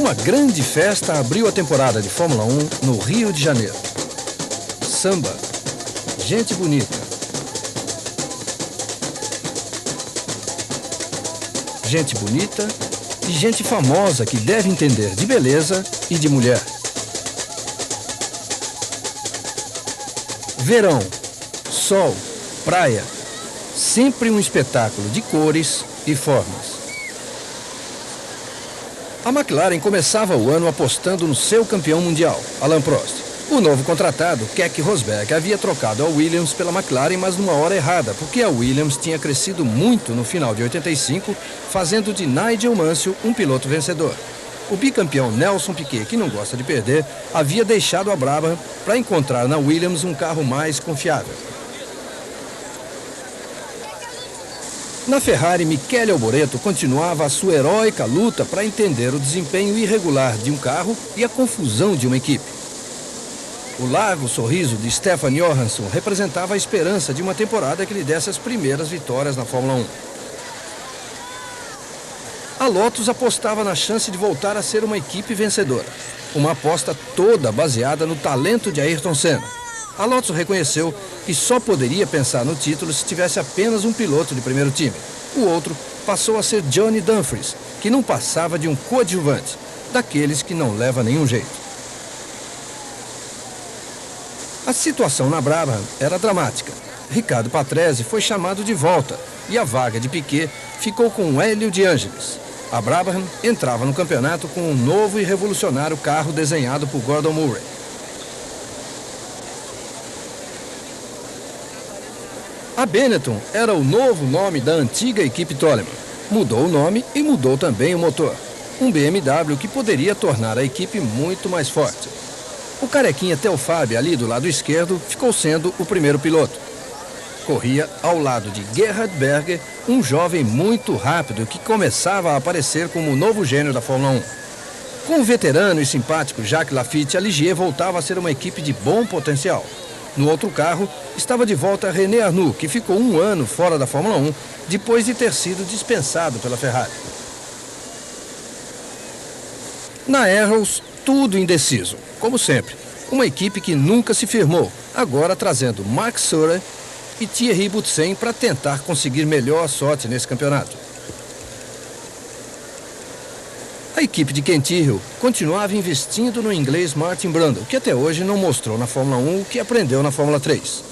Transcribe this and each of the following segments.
Uma grande festa abriu a temporada de Fórmula 1 no Rio de Janeiro. Samba, gente bonita, gente bonita e gente famosa que deve entender de beleza e de mulher. Verão, sol, praia, sempre um espetáculo de cores e formas. A McLaren começava o ano apostando no seu campeão mundial, Alain Prost. O novo contratado, Keke Rosberg, havia trocado a Williams pela McLaren, mas numa hora errada, porque a Williams tinha crescido muito no final de 85, fazendo de Nigel Mansell um piloto vencedor. O bicampeão Nelson Piquet, que não gosta de perder, havia deixado a Brabham para encontrar na Williams um carro mais confiável. Na Ferrari, Michele Alboreto continuava a sua heróica luta para entender o desempenho irregular de um carro e a confusão de uma equipe. O largo sorriso de Stefan Johansson representava a esperança de uma temporada que lhe desse as primeiras vitórias na Fórmula 1. A Lotus apostava na chance de voltar a ser uma equipe vencedora. Uma aposta toda baseada no talento de Ayrton Senna. A Lotus reconheceu que só poderia pensar no título se tivesse apenas um piloto de primeiro time. O outro passou a ser Johnny Dumfries, que não passava de um coadjuvante, daqueles que não leva nenhum jeito. A situação na Brabham era dramática. Riccardo Patrese foi chamado de volta e a vaga de Piquet ficou com Hélio de Ângeles. A Brabham entrava no campeonato com um novo e revolucionário carro desenhado por Gordon Murray. A Benetton era o novo nome da antiga equipe Toleman. Mudou o nome e mudou também o motor. Um BMW que poderia tornar a equipe muito mais forte. O carequinha Telfab, ali do lado esquerdo, ficou sendo o primeiro piloto. Corria ao lado de Gerhard Berger, um jovem muito rápido que começava a aparecer como o novo gênio da Fórmula 1. Com o veterano e simpático Jacques Laffite, a Ligier voltava a ser uma equipe de bom potencial. No outro carro, estava de volta René Arnoux, que ficou um ano fora da Fórmula 1, depois de ter sido dispensado pela Ferrari. Na Arrows, tudo indeciso, como sempre. Uma equipe que nunca se firmou, agora trazendo Mark Surer e Thierry Boutsen para tentar conseguir melhor sorte nesse campeonato. A equipe de Ken Tyrrell continuava investindo no inglês Martin Brundle, que até hoje não mostrou na Fórmula 1 o que aprendeu na Fórmula 3.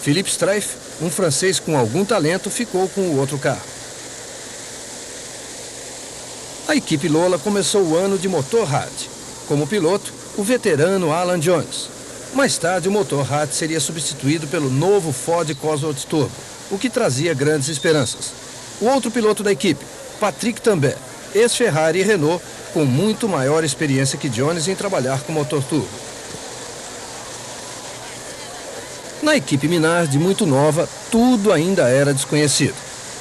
Philippe Streiff, um francês com algum talento, ficou com o outro carro. A equipe Lola começou o ano de motor Haas. Como piloto, o veterano Alan Jones. Mais tarde, o motor Haas seria substituído pelo novo Ford Cosworth Turbo, o que trazia grandes esperanças. O outro piloto da equipe, Patrick Tambay, ex-Ferrari e Renault, com muito maior experiência que Jones em trabalhar com motor turbo. Na equipe Minardi, muito nova, tudo ainda era desconhecido.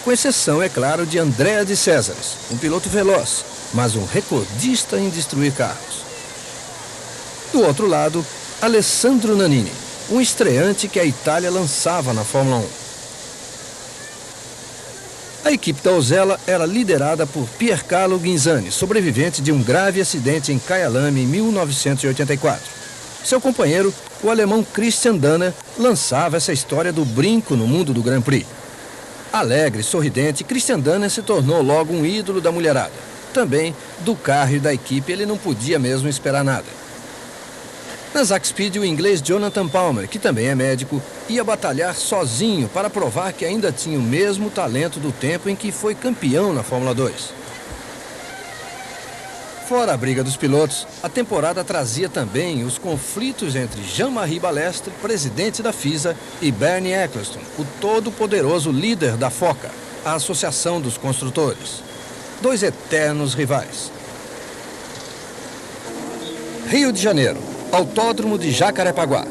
Com exceção, é claro, de Andrea de Césares, um piloto veloz, mas um recordista em destruir carros. Do outro lado, Alessandro Nannini, um estreante que a Itália lançava na Fórmula 1. A equipe da Osella era liderada por Piercarlo Ghinzani, sobrevivente de um grave acidente em Kyalami em 1984. Seu companheiro, o alemão Christian Danner, lançava essa história do brinco no mundo do Grand Prix. Alegre, sorridente, Christian Danner se tornou logo um ídolo da mulherada. Também, do carro e da equipe, ele não podia mesmo esperar nada. Na Zakspeed, o inglês Jonathan Palmer, que também é médico, ia batalhar sozinho para provar que ainda tinha o mesmo talento do tempo em que foi campeão na Fórmula 2. Fora a briga dos pilotos, a temporada trazia também os conflitos entre Jean-Marie Balestre, presidente da FISA, e Bernie Ecclestone, o todo-poderoso líder da FOCA, a Associação dos Construtores. Dois eternos rivais. Rio de Janeiro. Autódromo de Jacarepaguá.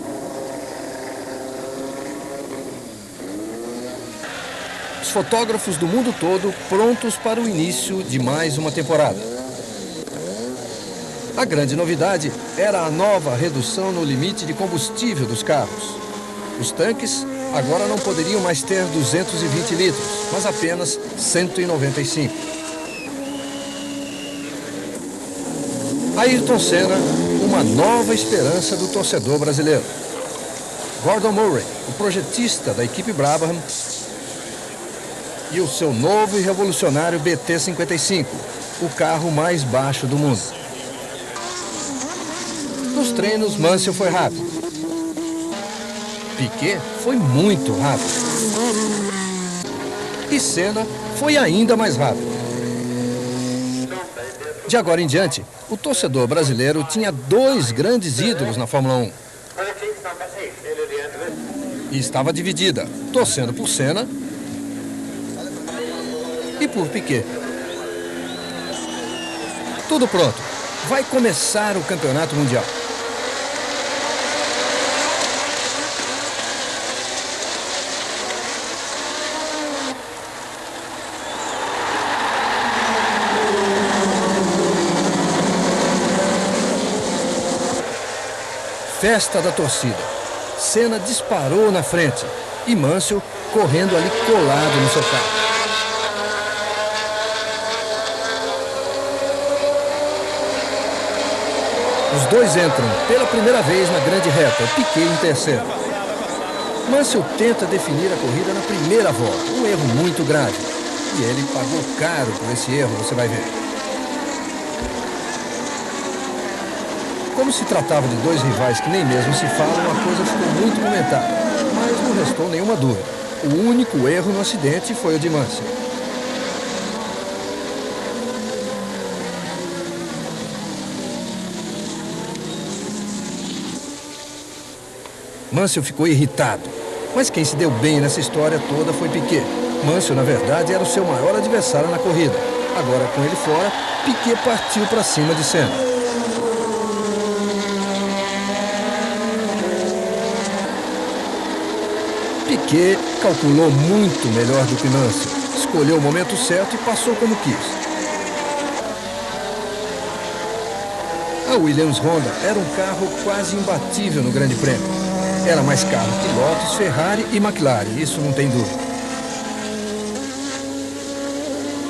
Os fotógrafos do mundo todo prontos para o início de mais uma temporada. A grande novidade era a nova redução no limite de combustível dos carros. Os tanques agora não poderiam mais ter 220 litros, mas apenas 195. Ayrton Senna, uma nova esperança do torcedor brasileiro. Gordon Murray, o projetista da equipe Brabham, e o seu novo e revolucionário BT-55, o carro mais baixo do mundo. Nos treinos, Mansell foi rápido. Piquet foi muito rápido. E Senna foi ainda mais rápido. De agora em diante, o torcedor brasileiro tinha dois grandes ídolos na Fórmula 1. E estava dividida, torcendo por Senna e por Piquet. Tudo pronto. Vai começar o Campeonato Mundial. Festa da torcida. Senna disparou na frente e Mansell correndo ali colado no seu carro. Os dois entram pela primeira vez na grande reta, Piquet em terceiro. Mansell tenta definir a corrida na primeira volta, um erro muito grave. E ele pagou caro por esse erro, você vai ver. Como se tratava de dois rivais que nem mesmo se falam, a coisa ficou muito comentada. Mas não restou nenhuma dúvida. O único erro no acidente foi o de Mansell. Mansell ficou irritado, mas quem se deu bem nessa história toda foi Piquet. Mansell, na verdade, era o seu maior adversário na corrida. Agora, com ele fora, Piquet partiu para cima de Senna. Piquet calculou muito melhor do que Mansell. Escolheu o momento certo e passou como quis. A Williams Honda era um carro quase imbatível no Grande Prêmio. Era mais caro que Lotus, Ferrari e McLaren, isso não tem dúvida.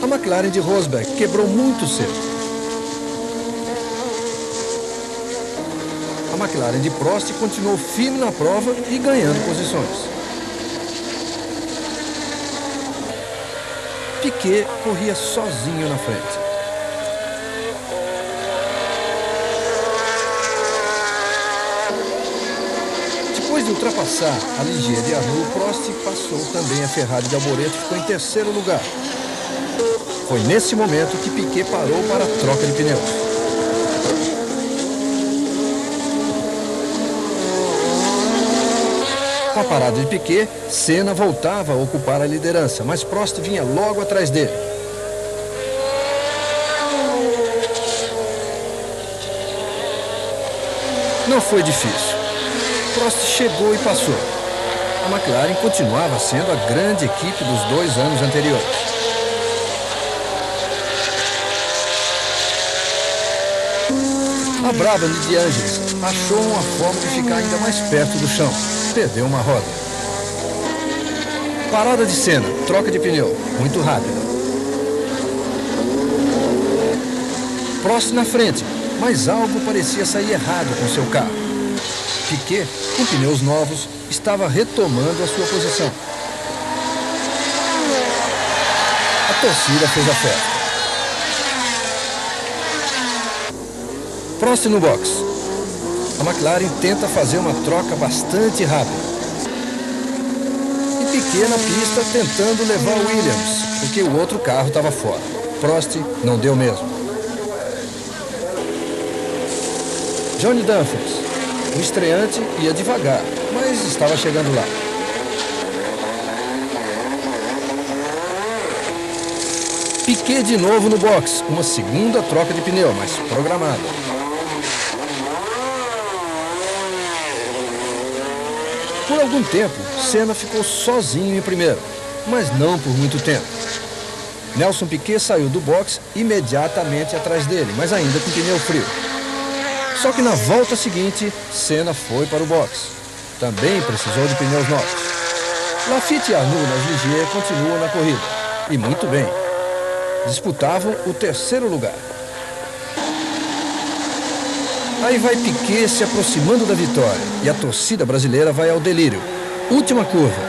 A McLaren de Rosberg quebrou muito cedo. A McLaren de Prost continuou firme na prova e ganhando posições. Piquet corria sozinho na frente. Depois de ultrapassar a Ligier de Arnoux, Prost passou também a Ferrari de Alboreto e ficou em terceiro lugar. Foi nesse momento que Piquet parou para a troca de pneus. Com a parada de Piquet, Senna voltava a ocupar a liderança, mas Prost vinha logo atrás dele. Não foi difícil. Prost chegou e passou. A McLaren continuava sendo a grande equipe dos 2 anos anteriores. A Brabham de De Angelis achou uma forma de ficar ainda mais perto do chão. Perdeu uma roda. Parada de Senna, troca de pneu, muito rápida. Prost na frente, mas algo parecia sair errado com seu carro. Piquet, com pneus novos, estava retomando a sua posição. A torcida fez a festa. Prost no box. A McLaren tenta fazer uma troca bastante rápida. E Piquet na pista tentando levar o Williams, porque o outro carro estava fora. Prost não deu mesmo. Johnny Dumfries. O estreante ia devagar, mas estava chegando lá. Piquet de novo no box, uma segunda troca de pneu, mas programada. Por algum tempo, Senna ficou sozinho em primeiro, mas não por muito tempo. Nelson Piquet saiu do box imediatamente atrás dele, mas ainda com pneu frio. Só que na volta seguinte, Senna foi para o box. Também precisou de pneus novos. Laffite e Arnoux nas Ligier continuam na corrida. E muito bem. Disputavam o terceiro lugar. Aí vai Piquet se aproximando da vitória e a torcida brasileira vai ao delírio. Última curva.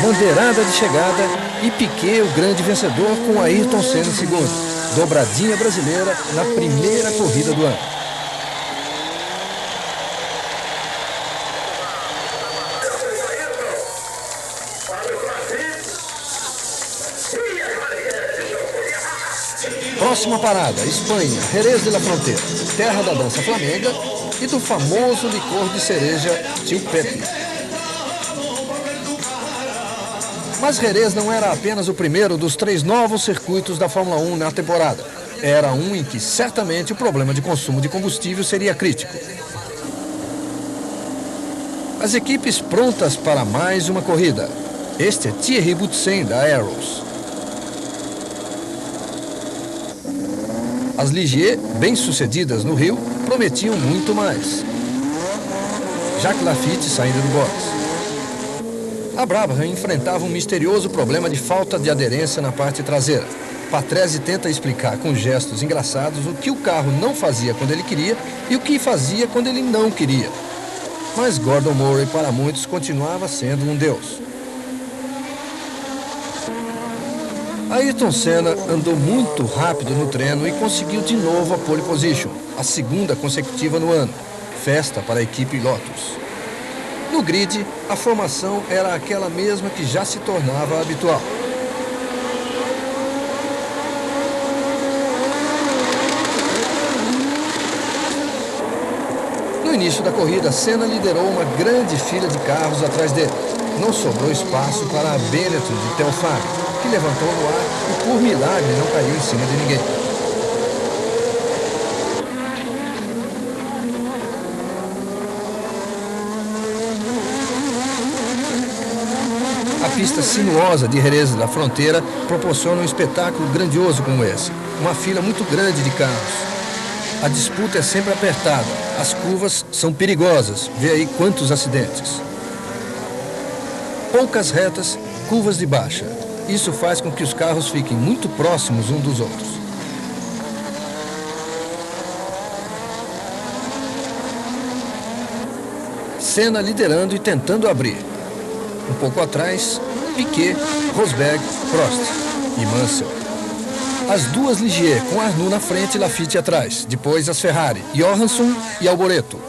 Bandeirada de chegada e Piquet o grande vencedor com Ayrton Senna em segundo. Dobradinha brasileira na primeira corrida do ano. Próxima parada, Espanha, Jerez de la Frontera, terra da dança flamenga e do famoso licor de cereja Tio Pepe. Mas Jerez não era apenas o primeiro dos 3 novos circuitos da Fórmula 1 na temporada. Era um em que certamente o problema de consumo de combustível seria crítico. As equipes prontas para mais uma corrida. Este é Thierry Boutsen da Arrows. As Ligier, bem-sucedidas no Rio, prometiam muito mais. Jacques Laffite saindo do box. A Brabham enfrentava um misterioso problema de falta de aderência na parte traseira. Patrese tenta explicar com gestos engraçados o que o carro não fazia quando ele queria e o que fazia quando ele não queria. Mas Gordon Murray, para muitos, continuava sendo um deus. Ayrton Senna andou muito rápido no treino e conseguiu de novo a pole position, a segunda consecutiva no ano. Festa para a equipe Lotus. No grid, a formação era aquela mesma que já se tornava habitual. No início da corrida, Senna liderou uma grande fila de carros atrás dele. Não sobrou espaço para a Benetton de Telfab, que levantou no ar e, por milagre, não caiu em cima de ninguém. A pista sinuosa de Jerez da Fronteira proporciona um espetáculo grandioso como esse. Uma fila muito grande de carros. A disputa é sempre apertada. As curvas são perigosas. Vê aí quantos acidentes. Poucas retas, curvas de baixa. Isso faz com que os carros fiquem muito próximos uns dos outros. Senna liderando e tentando abrir. Um pouco atrás, Piquet, Rosberg, Prost e Mansell. As duas Ligier com Arnoux na frente e Laffite atrás. Depois as Ferrari, Johansson e Alboreto.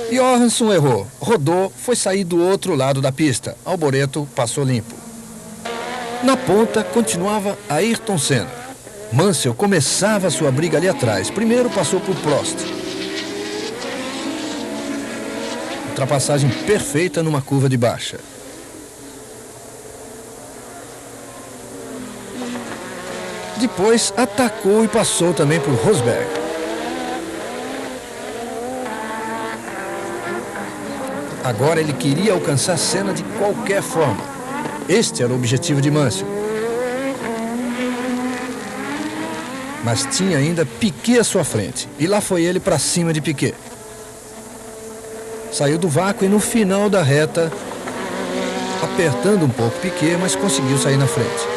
Johansson errou, rodou, foi sair do outro lado da pista. Alboreto passou limpo. Na ponta continuava Ayrton Senna. Mansell começava sua briga ali atrás. Primeiro passou por Prost. Ultrapassagem perfeita numa curva de baixa. Depois atacou e passou também por Rosberg. Agora ele queria alcançar Senna de qualquer forma. Este era o objetivo de Mansell. Mas tinha ainda Piquet à sua frente. E lá foi ele para cima de Piquet. Saiu do vácuo e no final da reta, apertando um pouco Piquet, mas conseguiu sair na frente.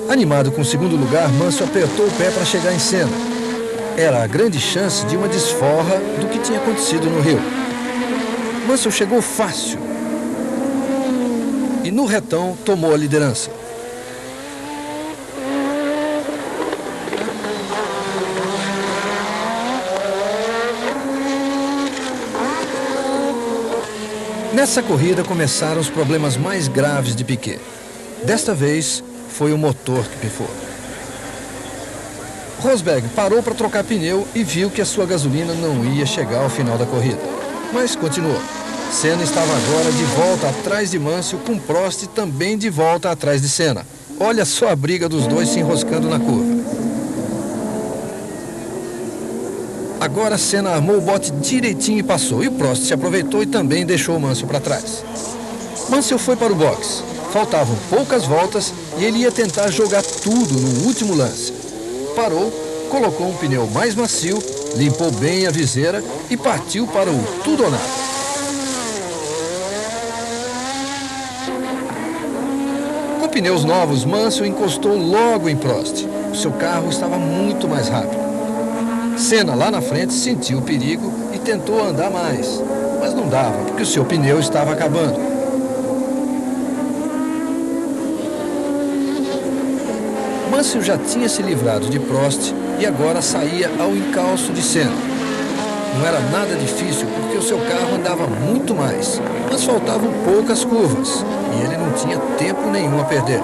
Animado com o segundo lugar, Mansell apertou o pé para chegar em Senna. Era a grande chance de uma desforra do que tinha acontecido no Rio. Mansell chegou fácil e no retão tomou a liderança. Nessa corrida começaram os problemas mais graves de Piquet. Desta vez, foi o motor que pifou. Rosberg parou para trocar pneu e viu que a sua gasolina não ia chegar ao final da corrida. Mas continuou. Senna estava agora de volta atrás de Mansell, com Prost também de volta atrás de Senna. Olha só a briga dos dois se enroscando na curva. Agora Senna armou o bote direitinho e passou. E o Prost se aproveitou e também deixou o Mansell para trás. Mansell foi para o box. Faltavam poucas voltas e ele ia tentar jogar tudo no último lance. Parou, colocou um pneu mais macio, limpou bem a viseira e partiu para o tudo ou nada. Com pneus novos, Mansell encostou logo em Prost. O seu carro estava muito mais rápido. Senna, lá na frente, sentiu o perigo e tentou andar mais, mas não dava, porque o seu pneu estava acabando. Mansell já tinha se livrado de Prost e agora saía ao encalço de Senna. Não era nada difícil, porque o seu carro andava muito mais, mas faltavam poucas curvas e ele não tinha tempo nenhum a perder.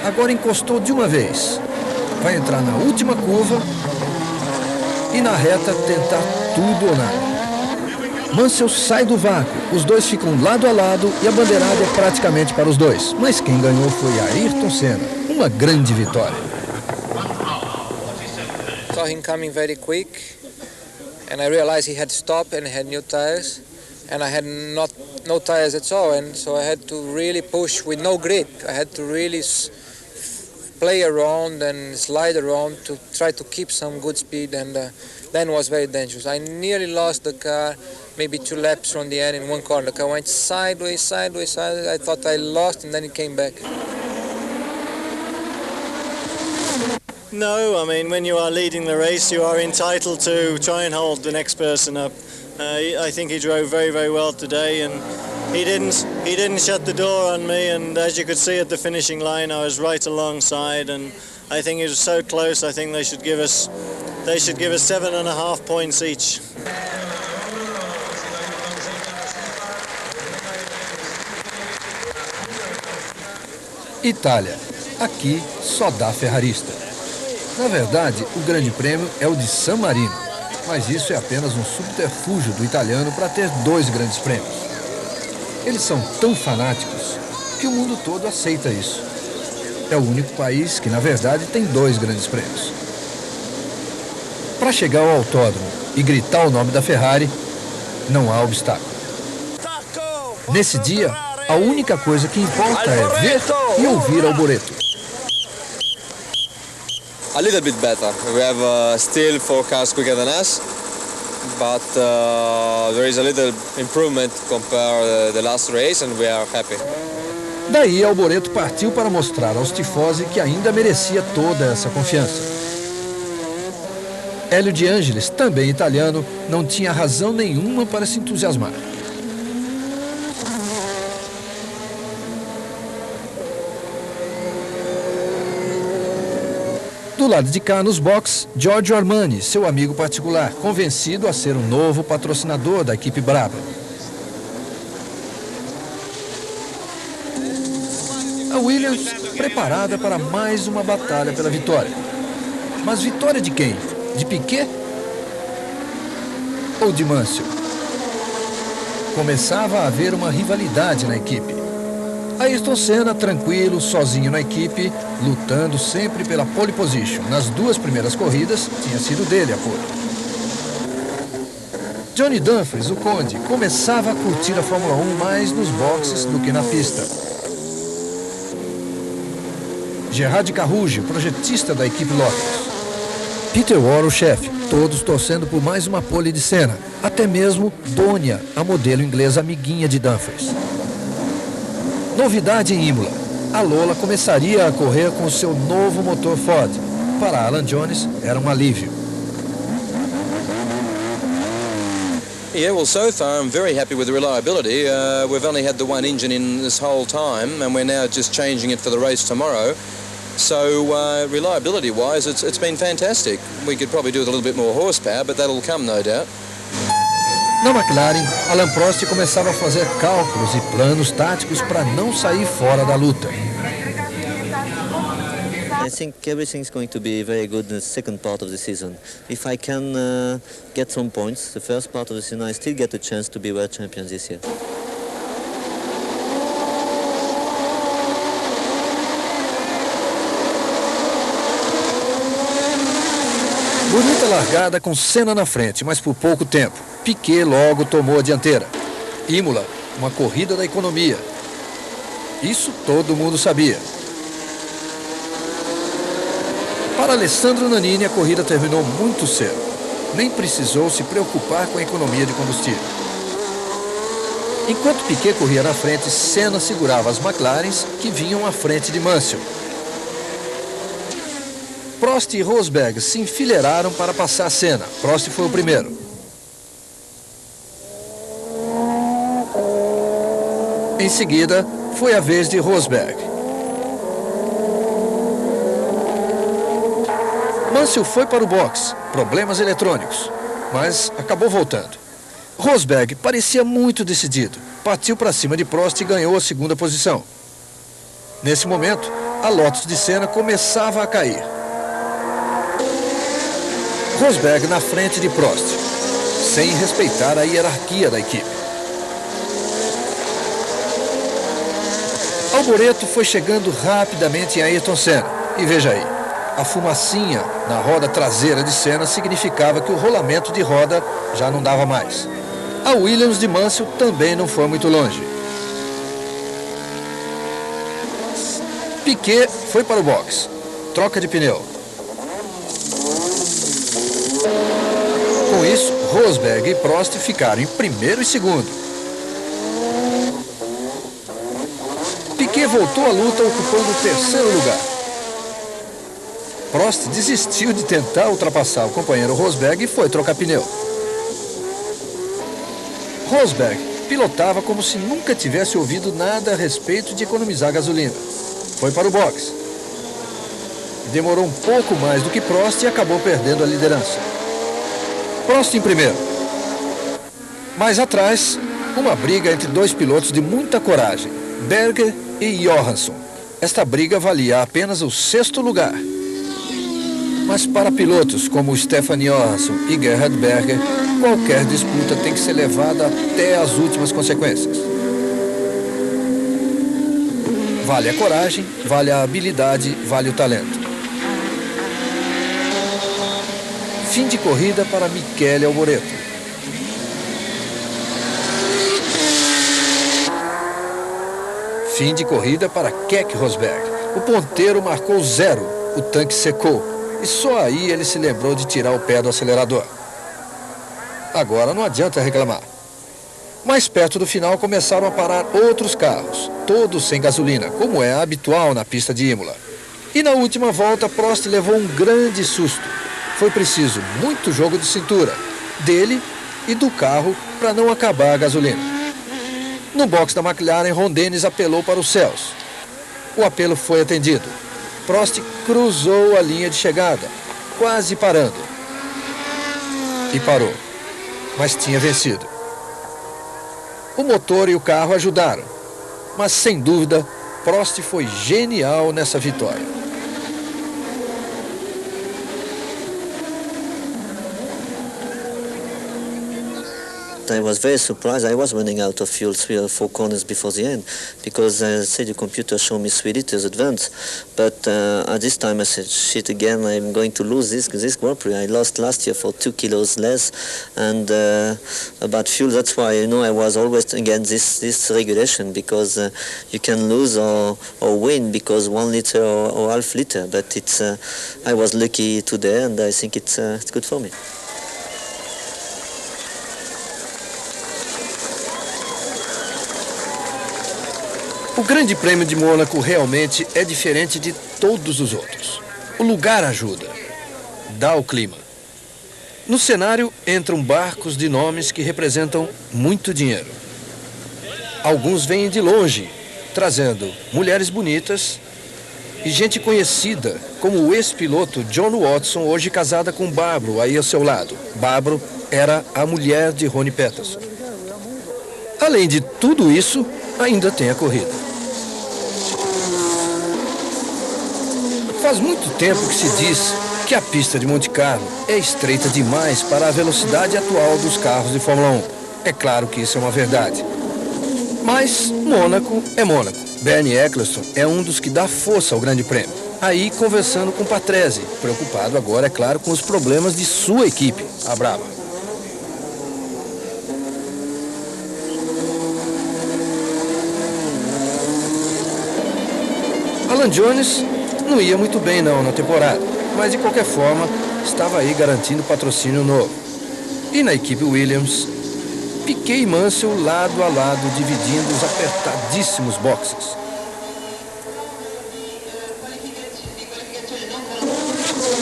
Agora encostou de uma vez. Vai entrar na última curva e na reta tentar tudo ou nada. Mansell sai do vácuo, os dois ficam lado a lado e a bandeirada é praticamente para os dois. Mas quem ganhou foi Ayrton Senna, uma grande vitória. Saw him coming very quick and I realized he had stopped and had new tires and I had no tires at all, and so I had to really push with no grip. I had to really play around and slide around to try to keep some good speed, and then was very dangerous. I nearly lost the car, maybe 2 laps from the end in one corner. The car went sideways. I thought I lost and then it came back. No, I mean, when you are leading the race, you are entitled to try and hold the next person up. I think he drove very, very well today, and he didn't shut the door on me. And as you could see at the finishing line, I was right alongside, and I think it was so close. I think they should give us 7.5 points each. Itália. Aqui só dá ferrarista. Na verdade, o grande prêmio é o de San Marino, mas isso é apenas um subterfúgio do italiano para ter 2 grandes prêmios. Eles são tão fanáticos que o mundo todo aceita isso. É o único país que, na verdade, tem 2 grandes prêmios. Para chegar ao autódromo e gritar o nome da Ferrari, não há obstáculo. Nesse dia, a única coisa que importa é ver e ouvir Alboreto. A little bit better. We have still 4 cars quicker than us, but there is a little improvement compared the last race, and we are happy. Daí Alboreto partiu para mostrar aos tifosi que ainda merecia toda essa confiança. Hélio de Ângeles, também italiano, não tinha razão nenhuma para se entusiasmar. Do lado de cá, nos boxes, Giorgio Armani, seu amigo particular, convencido a ser o novo patrocinador da equipe Brabham. A Williams preparada para mais uma batalha pela vitória. Mas vitória de quem? De Piquet? Ou de Mansell? Começava a haver uma rivalidade na equipe. Ayrton Senna, tranquilo, sozinho na equipe, lutando sempre pela pole position. Nas 2 primeiras corridas, tinha sido dele a pole. Johnny Dumfries, o Conde, começava a curtir a Fórmula 1 mais nos boxes do que na pista. Gerard Carugi, projetista da equipe Lotus. Peter Warr, o chefe, todos torcendo por mais uma pole de Senna. Até mesmo Donia, a modelo inglesa amiguinha de Dumfries. Novidade em Imola. A Lola começaria a correr com o seu novo motor Ford. Para Alan Jones, era um alívio. Yeah, well, so far I'm very happy with the reliability. We've only had the 1 engine in this whole time, and we're now just changing it for the race tomorrow. So reliability-wise, it's been fantastic. We could probably do with a little bit more horsepower, but that'll come, no doubt. Na McLaren, Alain Prost começava a fazer cálculos e planos táticos para não sair fora da luta. I think everything's going to be very good in the second part of the season. If I can get some points, the first part of the season, I still get a chance to be world champion this year. Bonita largada com Senna na frente, mas por pouco tempo. Piquet logo tomou a dianteira. Imola, uma corrida da economia. Isso todo mundo sabia. Para Alessandro Nannini, a corrida terminou muito cedo. Nem precisou se preocupar com a economia de combustível. Enquanto Piquet corria na frente, Senna segurava as McLarens, que vinham à frente de Mansell. Prost e Rosberg se enfileiraram para passar Senna. Prost foi o primeiro. Em seguida, foi a vez de Rosberg. Mansell foi para o box, problemas eletrônicos, mas acabou voltando. Rosberg parecia muito decidido, partiu para cima de Prost e ganhou a segunda posição. Nesse momento, a Lotus de Senna começava a cair. Rosberg na frente de Prost, sem respeitar a hierarquia da equipe. Alboreto foi chegando rapidamente em Ayrton Senna. E veja aí, a fumacinha na roda traseira de Senna significava que o rolamento de roda já não dava mais. A Williams de Mansell também não foi muito longe. Piquet foi para o box. Troca de pneu. Com isso, Rosberg e Prost ficaram em primeiro e segundo. Piquet voltou à luta ocupando o terceiro lugar. Prost desistiu de tentar ultrapassar o companheiro Rosberg e foi trocar pneu. Rosberg pilotava como se nunca tivesse ouvido nada a respeito de economizar gasolina. Foi para o box. Demorou um pouco mais do que Prost e acabou perdendo a liderança. Prost em primeiro. Mais atrás, uma briga entre dois pilotos de muita coragem, Berger e Johansson. Esta briga valia apenas o sexto lugar. Mas para pilotos como Stefan Johansson e Gerhard Berger, qualquer disputa tem que ser levada até as últimas consequências. Vale a coragem, vale a habilidade, vale o talento. Fim de corrida para Michele Alboreto. Fim de corrida para Keck Rosberg. O ponteiro marcou 0, o tanque secou. E só aí ele se lembrou de tirar o pé do acelerador. Agora não adianta reclamar. Mais perto do final começaram a parar outros carros, todos sem gasolina, como é habitual na pista de Imola. E na última volta, Prost levou um grande susto. Foi preciso muito jogo de cintura, dele e do carro, para não acabar a gasolina. No box da McLaren, Ron Dennis apelou para os céus. O apelo foi atendido. Prost cruzou a linha de chegada, quase parando. E parou, mas tinha vencido. O motor e o carro ajudaram, mas sem dúvida, Prost foi genial nessa vitória. I was very surprised. I was running out of fuel 3 or 4 corners before the end because I said the computer showed me 3 liters advance. But at this time I said, shit again, I'm going to lose this Grand Prix. I lost last year for 2 kilos less. And about fuel, that's why, you know, I was always against this regulation because you can lose or win because 1 liter or half liter. But it's I was lucky today and I think it's good for me. O Grande Prêmio de Mônaco realmente é diferente de todos os outros. O lugar ajuda, dá o clima. No cenário entram barcos de nomes que representam muito dinheiro. Alguns vêm de longe, trazendo mulheres bonitas e gente conhecida, como o ex-piloto John Watson, hoje casada com Barbro, aí ao seu lado. Barbro era a mulher de Ronnie Peterson. Além de tudo isso, ainda tem a corrida. Faz muito tempo que se diz que a pista de Monte Carlo é estreita demais para a velocidade atual dos carros de Fórmula 1. É claro que isso é uma verdade. Mas Mônaco é Mônaco. Bernie Eccleston é um dos que dá força ao Grande Prêmio. Aí conversando com Patrese, preocupado agora, é claro, com os problemas de sua equipe, a Brabham. Alan Jones não ia muito bem não na temporada, mas de qualquer forma estava aí garantindo patrocínio novo. E na equipe Williams, Piquet e Mansell lado a lado, dividindo os apertadíssimos boxes.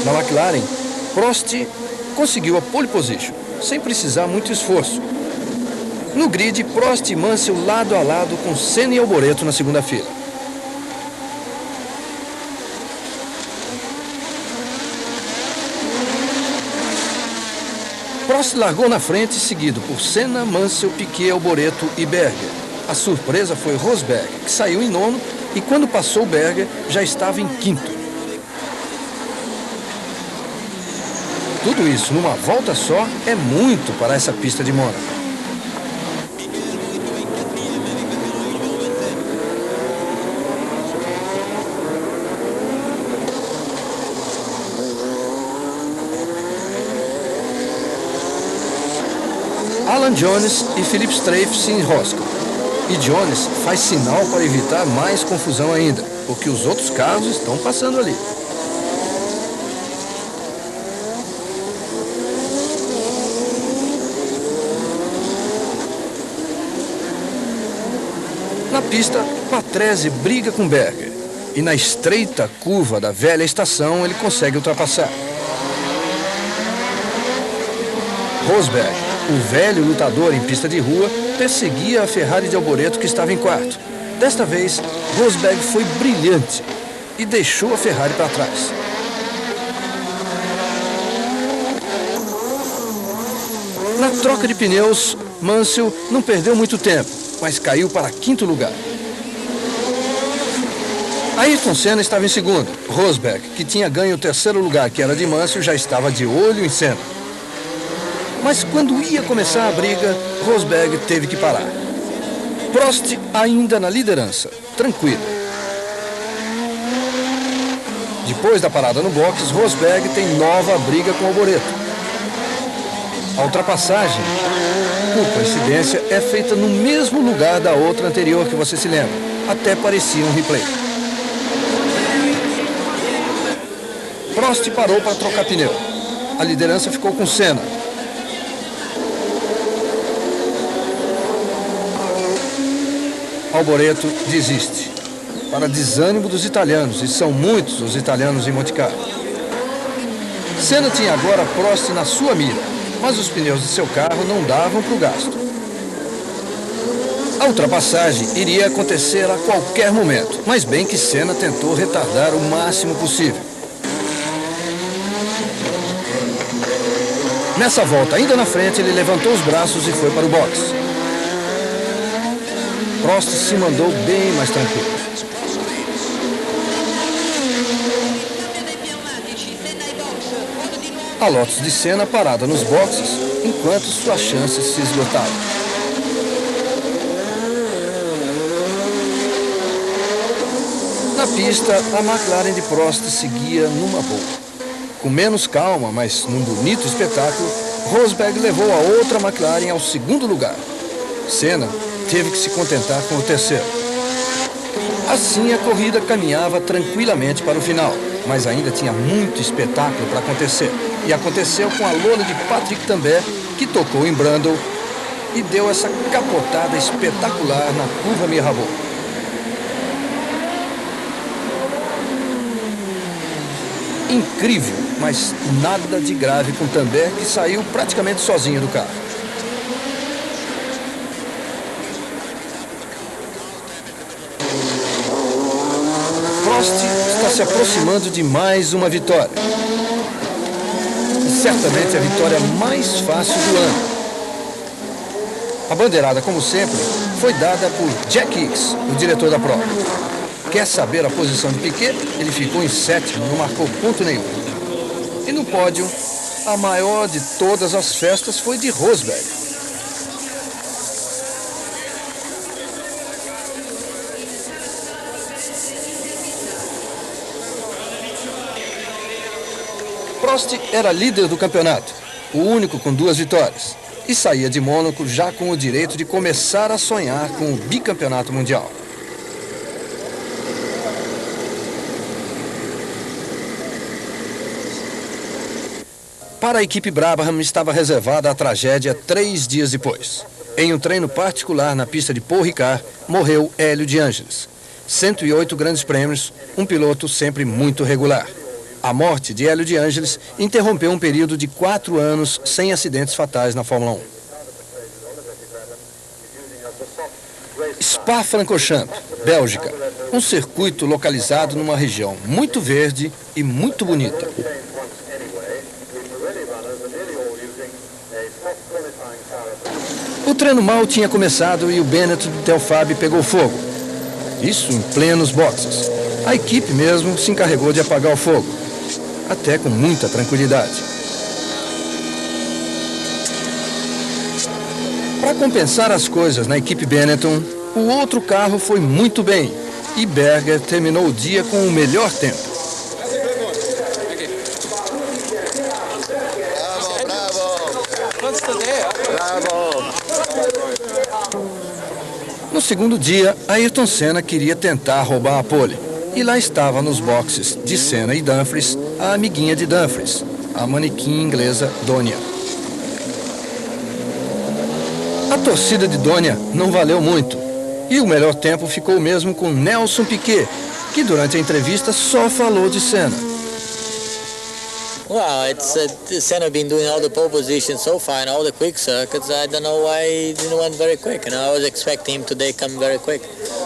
Na McLaren, Prost conseguiu a pole position, sem precisar muito esforço. No grid, Prost e Mansell lado a lado com Senna e Alboreto na segunda fila. Prost largou na frente, seguido por Senna, Mansell, Piquet, Alboreto e Berger. A surpresa foi Rosberg, que saiu em nono e quando passou Berger já estava em quinto. Tudo isso numa volta só é muito para essa pista de Mônaco. Alan Jones e Philippe Streiff se enroscam. E Jones faz sinal para evitar mais confusão ainda, porque os outros carros estão passando ali. Na pista, Patrese briga com Berger. E na estreita curva da velha estação, ele consegue ultrapassar. Rosberg, o velho lutador em pista de rua, perseguia a Ferrari de Alboreto, que estava em quarto. Desta vez, Rosberg foi brilhante e deixou a Ferrari para trás. Na troca de pneus, Mansell não perdeu muito tempo, mas caiu para quinto lugar. Ayrton Senna estava em segundo. Rosberg, que tinha ganho o terceiro lugar, que era de Mansell, já estava de olho em Senna. Mas quando ia começar a briga, Rosberg teve que parar. Prost ainda na liderança, tranquilo. Depois da parada no box, Rosberg tem nova briga com Alboreto. A ultrapassagem, por coincidência, é feita no mesmo lugar da outra anterior que você se lembra. Até parecia um replay. Prost parou para trocar pneu. A liderança ficou com Senna. Alboreto desiste, para desânimo dos italianos, e são muitos os italianos em Monte Carlo. Senna tinha agora Prost na sua mira, mas os pneus de seu carro não davam para o gasto. A ultrapassagem iria acontecer a qualquer momento, mas bem que Senna tentou retardar o máximo possível. Nessa volta, ainda na frente, ele levantou os braços e foi para o box. Prost se mandou bem mais tranquilo. A Lotus de Senna parada nos boxes, enquanto suas chances se esgotavam. Na pista, a McLaren de Prost seguia numa boa. Com menos calma, mas num bonito espetáculo, Rosberg levou a outra McLaren ao segundo lugar. Senna teve que se contentar com o terceiro. Assim, a corrida caminhava tranquilamente para o final, mas ainda tinha muito espetáculo para acontecer. E aconteceu com a Lola de Patrick Tambay, que tocou em Brundle e deu essa capotada espetacular na curva Mirabeau. Incrível, mas nada de grave com Tambay, que saiu praticamente sozinho do carro. Prost está se aproximando de mais uma vitória. E certamente a vitória mais fácil do ano. A bandeirada, como sempre, foi dada por Jack Hicks, o diretor da prova. Quer saber a posição de Piquet? Ele ficou em sétimo, não marcou ponto nenhum. E no pódio, a maior de todas as festas foi de Rosberg. Prost era líder do campeonato, o único com 2 vitórias, e saía de Mônaco já com o direito de começar a sonhar com o bicampeonato mundial. Para a equipe Brabham estava reservada a tragédia 3 dias depois. Em um treino particular na pista de Paul Ricard, morreu Hélio de Ângeles. 108 grandes prêmios, um piloto sempre muito regular. A morte de Hélio de Ângeles interrompeu um período de 4 anos sem acidentes fatais na Fórmula 1. Spa-Francorchamps, Bélgica. Um circuito localizado numa região muito verde e muito bonita. O treino mal tinha começado e o Bennett do Telfab pegou fogo. Isso em plenos boxes. A equipe mesmo se encarregou de apagar o fogo, até com muita tranquilidade. Para compensar as coisas na equipe Benetton, o outro carro foi muito bem e Berger terminou o dia com o melhor tempo. No segundo dia, Ayrton Senna queria tentar roubar a pole. E lá estava nos boxes de Senna e Dumfries a amiguinha de Dumfries, a manequim inglesa Donia. A torcida de Donia não valeu muito. E o melhor tempo ficou mesmo com Nelson Piquet, que durante a entrevista só falou de Senna. Well, Senna been doing all the pole positions so far in all the quick circuits. I don't know why he didn't went very quick. And I was expecting him today come very quick.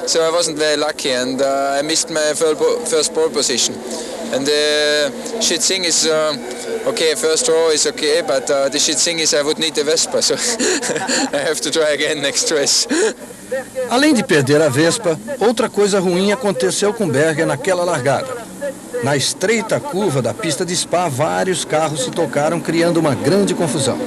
So I wasn't very lucky, and I missed my first pole position. And the shit thing is, okay, first row is okay, but the shit thing is I would need the Vespa, so I have to try again next race. Além de perder a Vespa, outra coisa ruim aconteceu com Berger naquela largada. Na estreita curva da pista de Spa, vários carros se tocaram, criando uma grande confusão.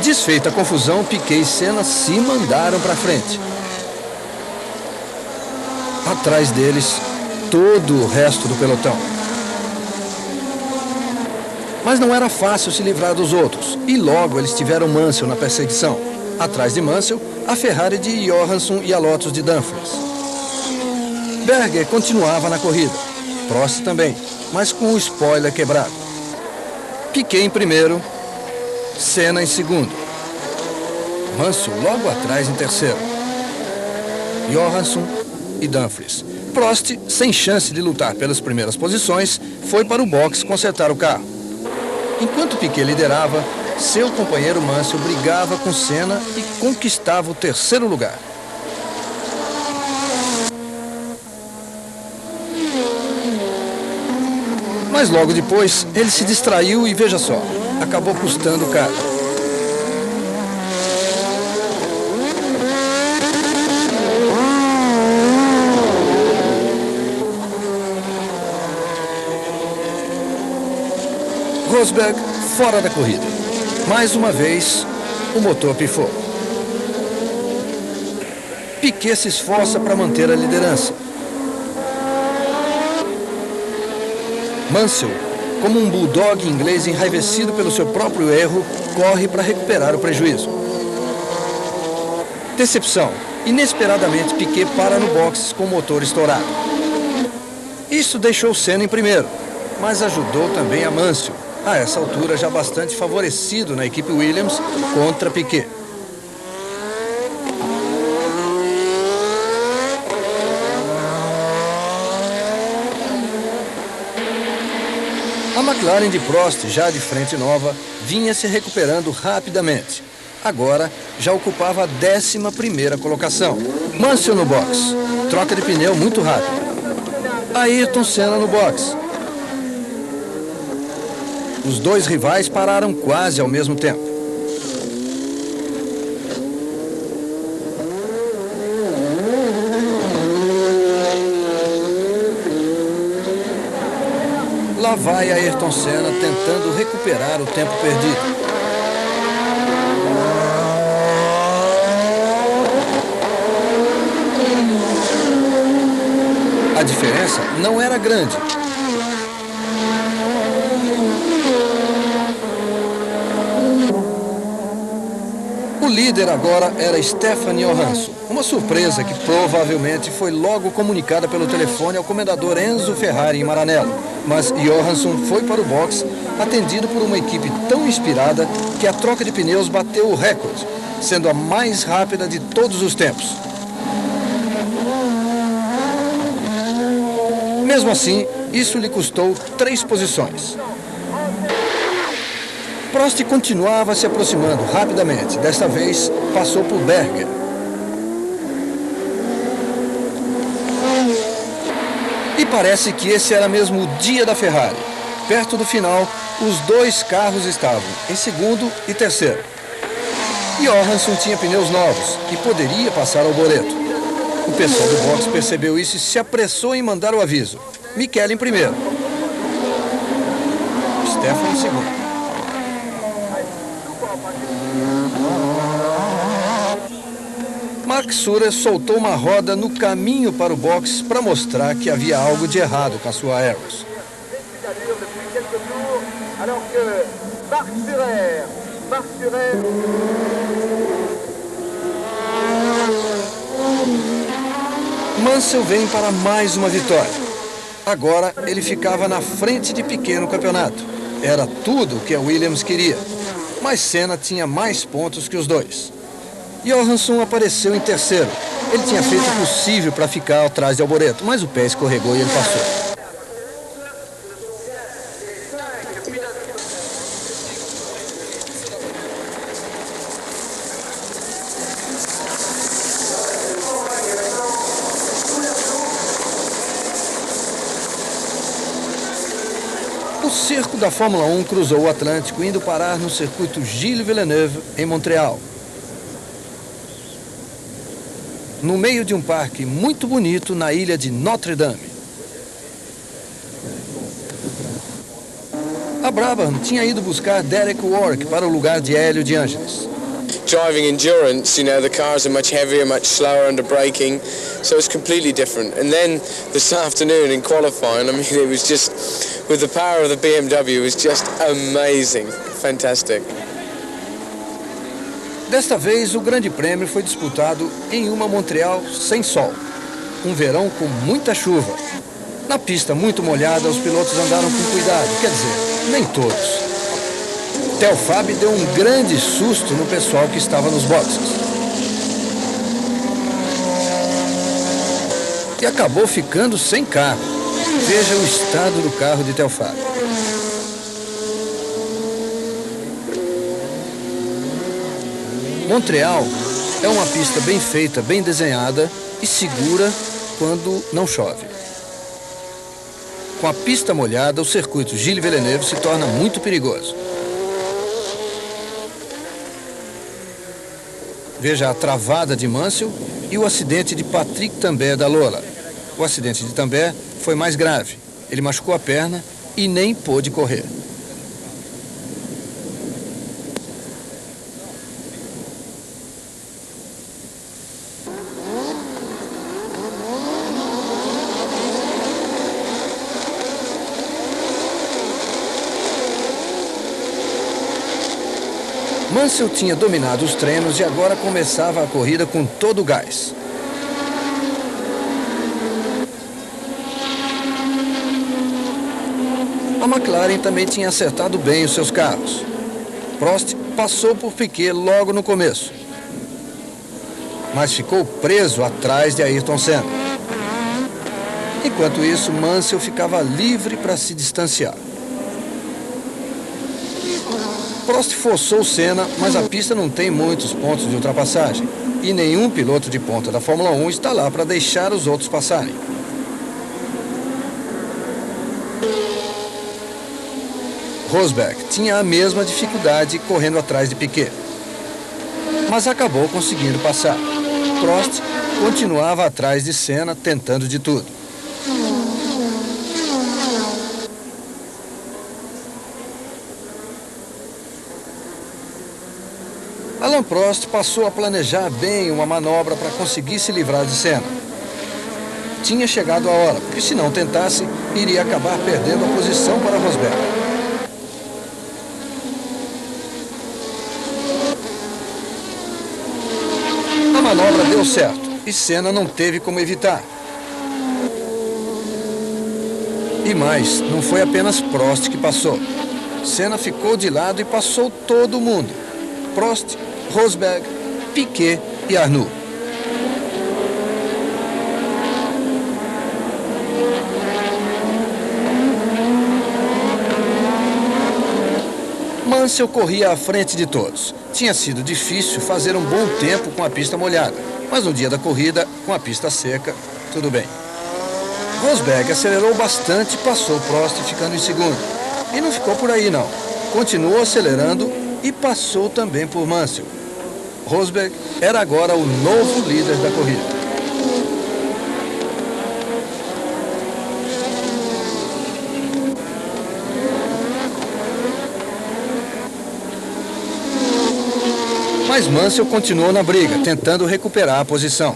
Desfeita a confusão, Piquet e Senna se mandaram para frente. Atrás deles, todo o resto do pelotão. Mas não era fácil se livrar dos outros, e logo eles tiveram Mansell na perseguição. Atrás de Mansell, a Ferrari de Johansson e a Lotus de Dumfries. Berger continuava na corrida, Prost também, mas com o spoiler quebrado. Piquet em primeiro, Senna em segundo. Mansell logo atrás em terceiro. Johansson e Dumfries. Prost, sem chance de lutar pelas primeiras posições, foi para o box consertar o carro. Enquanto Piquet liderava, seu companheiro Mansell brigava com Senna e conquistava o terceiro lugar. Mas logo depois, ele se distraiu e, veja só, acabou custando caro. Rosberg fora da corrida. Mais uma vez, o motor pifou. Piquet se esforça para manter a liderança. Mansell, como um bulldog inglês enraivecido pelo seu próprio erro, corre para recuperar o prejuízo. Decepção. Inesperadamente, Piquet para no box com o motor estourado. Isso deixou Senna em primeiro, mas ajudou também a Mansell, a essa altura já bastante favorecido na equipe Williams contra Piquet. A McLaren de Prost, já de frente nova, vinha se recuperando rapidamente. Agora já ocupava a 11ª colocação. Mansell no box, troca de pneu muito rápida. Ayrton Senna no box. Os dois rivais pararam quase ao mesmo tempo. Lá vai Ayrton Senna tentando recuperar o tempo perdido. A diferença não era grande. O líder agora era Stefan Johansson, uma surpresa que provavelmente foi logo comunicada pelo telefone ao comendador Enzo Ferrari em Maranello. Mas Johansson foi para o box atendido por uma equipe tão inspirada que a troca de pneus bateu o recorde, sendo a mais rápida de todos os tempos. Mesmo assim, isso lhe custou 3 posições. Prost continuava se aproximando rapidamente. Desta vez, passou por Berger. E parece que esse era mesmo o dia da Ferrari. Perto do final, os 2 carros estavam em segundo e terceiro. Johansson tinha pneus novos e poderia passar ao boleto. O pessoal do box percebeu isso e se apressou em mandar o aviso. Michele em primeiro. Stefan em segundo. Mark Surer soltou uma roda no caminho para o box para mostrar que havia algo de errado com a sua Aeros. Mansell vem para mais uma vitória. Agora ele ficava na frente de Piquet no campeonato. Era tudo o que a Williams queria. Mas Senna tinha mais pontos que os dois. Johansson apareceu em terceiro. Ele tinha feito o possível para ficar atrás de Alboreto, mas o pé escorregou e ele passou. O circo da Fórmula 1 cruzou o Atlântico, indo parar no circuito Gilles Villeneuve, em Montreal. No meio de um parque muito bonito na ilha de Notre Dame. A Brabham tinha ido buscar Derek Warwick para o lugar de Hélio de Angelis. Driving endurance, the cars are much heavier, much slower under braking, so it's completely different. And then this afternoon in qualifying, it was just, with the power of the BMW, it was just amazing, fantastic. Desta vez, o Grande Prêmio foi disputado em uma Montreal sem sol. Um verão com muita chuva. Na pista muito molhada, os pilotos andaram com cuidado, quer dizer, nem todos. Telfab deu um grande susto no pessoal que estava nos boxes. E acabou ficando sem carro. Veja o estado do carro de Telfab. Montreal é uma pista bem feita, bem desenhada e segura quando não chove. Com a pista molhada, o circuito Gilles Villeneuve se torna muito perigoso. Veja a travada de Mansell e o acidente de Patrick Tambay da Lola. O acidente de Tambay foi mais grave. Ele machucou a perna e nem pôde correr. Mansell tinha dominado os treinos e agora começava a corrida com todo o gás. A McLaren também tinha acertado bem os seus carros. Prost passou por Piquet logo no começo, mas ficou preso atrás de Ayrton Senna. Enquanto isso, Mansell ficava livre para se distanciar. Prost forçou Senna, mas a pista não tem muitos pontos de ultrapassagem. E nenhum piloto de ponta da Fórmula 1 está lá para deixar os outros passarem. Rosberg tinha a mesma dificuldade correndo atrás de Piquet, mas acabou conseguindo passar. Prost continuava atrás de Senna, tentando de tudo. Alain Prost passou a planejar bem uma manobra para conseguir se livrar de Senna. Tinha chegado a hora, porque se não tentasse, iria acabar perdendo a posição para Rosberg. deu certo e Senna não teve como evitar. E mais, não foi apenas Prost que passou. Senna ficou de lado e passou todo mundo. Prost, Rosberg, Piquet e Arnoux. Mansell corria à frente de todos. Tinha sido difícil fazer um bom tempo com a pista molhada, mas no dia da corrida, com a pista seca, tudo bem. Rosberg acelerou bastante e passou Prost ficando em segundo. E não ficou por aí não. Continuou acelerando e passou também por Mansell. Rosberg era agora o novo líder da corrida. Mas Mansell continuou na briga, tentando recuperar a posição.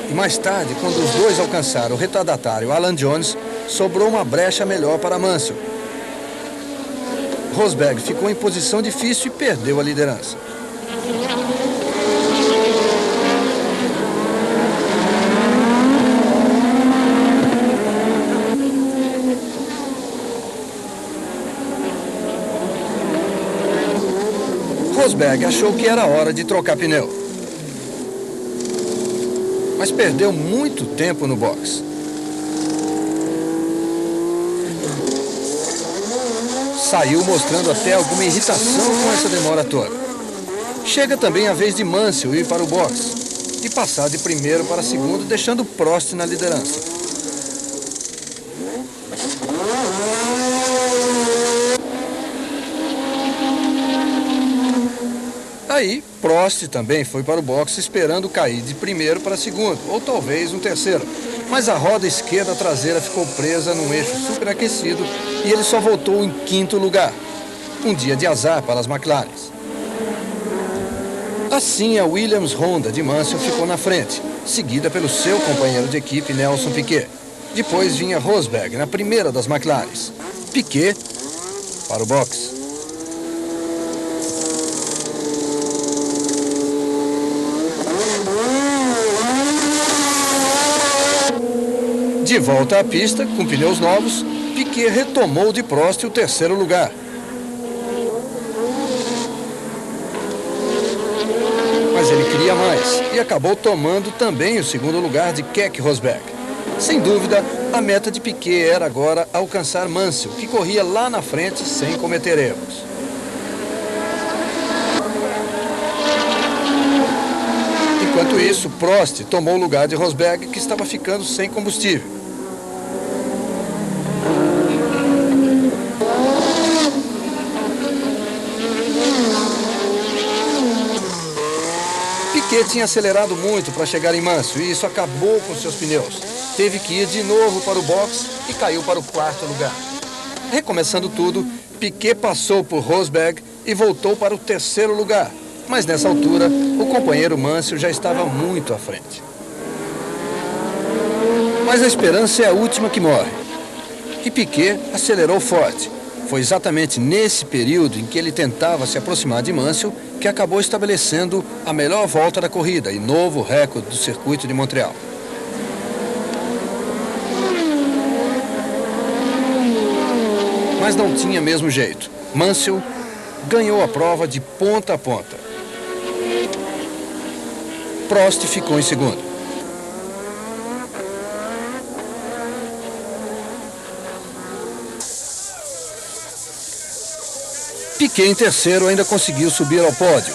E mais tarde, quando os dois alcançaram o retardatário Alan Jones, sobrou uma brecha melhor para Mansell. Rosberg ficou em posição difícil e perdeu a liderança. Rosberg achou que era hora de trocar pneu, mas perdeu muito tempo no box. Saiu mostrando até alguma irritação com essa demora toda. Chega também a vez de Mansell ir para o box e passar de primeiro para segundo, deixando Prost na liderança. Aí, Prost também foi para o boxe esperando cair de primeiro para segundo, ou talvez um terceiro. Mas a roda esquerda traseira ficou presa num eixo superaquecido e ele só voltou em quinto lugar. Um dia de azar para as McLaren. Assim, a Williams Honda de Mansell ficou na frente, seguida pelo seu companheiro de equipe Nelson Piquet. Depois vinha Rosberg na primeira das McLaren. Piquet para o boxe. De volta à pista, com pneus novos, Piquet retomou de Prost o terceiro lugar. Mas ele queria mais e acabou tomando também o segundo lugar de Keck Rosberg. Sem dúvida, a meta de Piquet era agora alcançar Mansell, que corria lá na frente sem cometer erros. Enquanto isso, Prost tomou o lugar de Rosberg, que estava ficando sem combustível. Piquet tinha acelerado muito para chegar em Mansell e isso acabou com seus pneus. Teve que ir de novo para o box e caiu para o quarto lugar. Recomeçando tudo, Piquet passou por Rosberg e voltou para o terceiro lugar. Mas nessa altura, o companheiro Mansell já estava muito à frente. Mas a esperança é a última que morre. E Piquet acelerou forte. Foi exatamente nesse período em que ele tentava se aproximar de Mansell que acabou estabelecendo a melhor volta da corrida e novo recorde do circuito de Montreal. Mas não tinha mesmo jeito. Mansell ganhou a prova de ponta a ponta. Prost ficou em segundo. Piquet em terceiro ainda conseguiu subir ao pódio.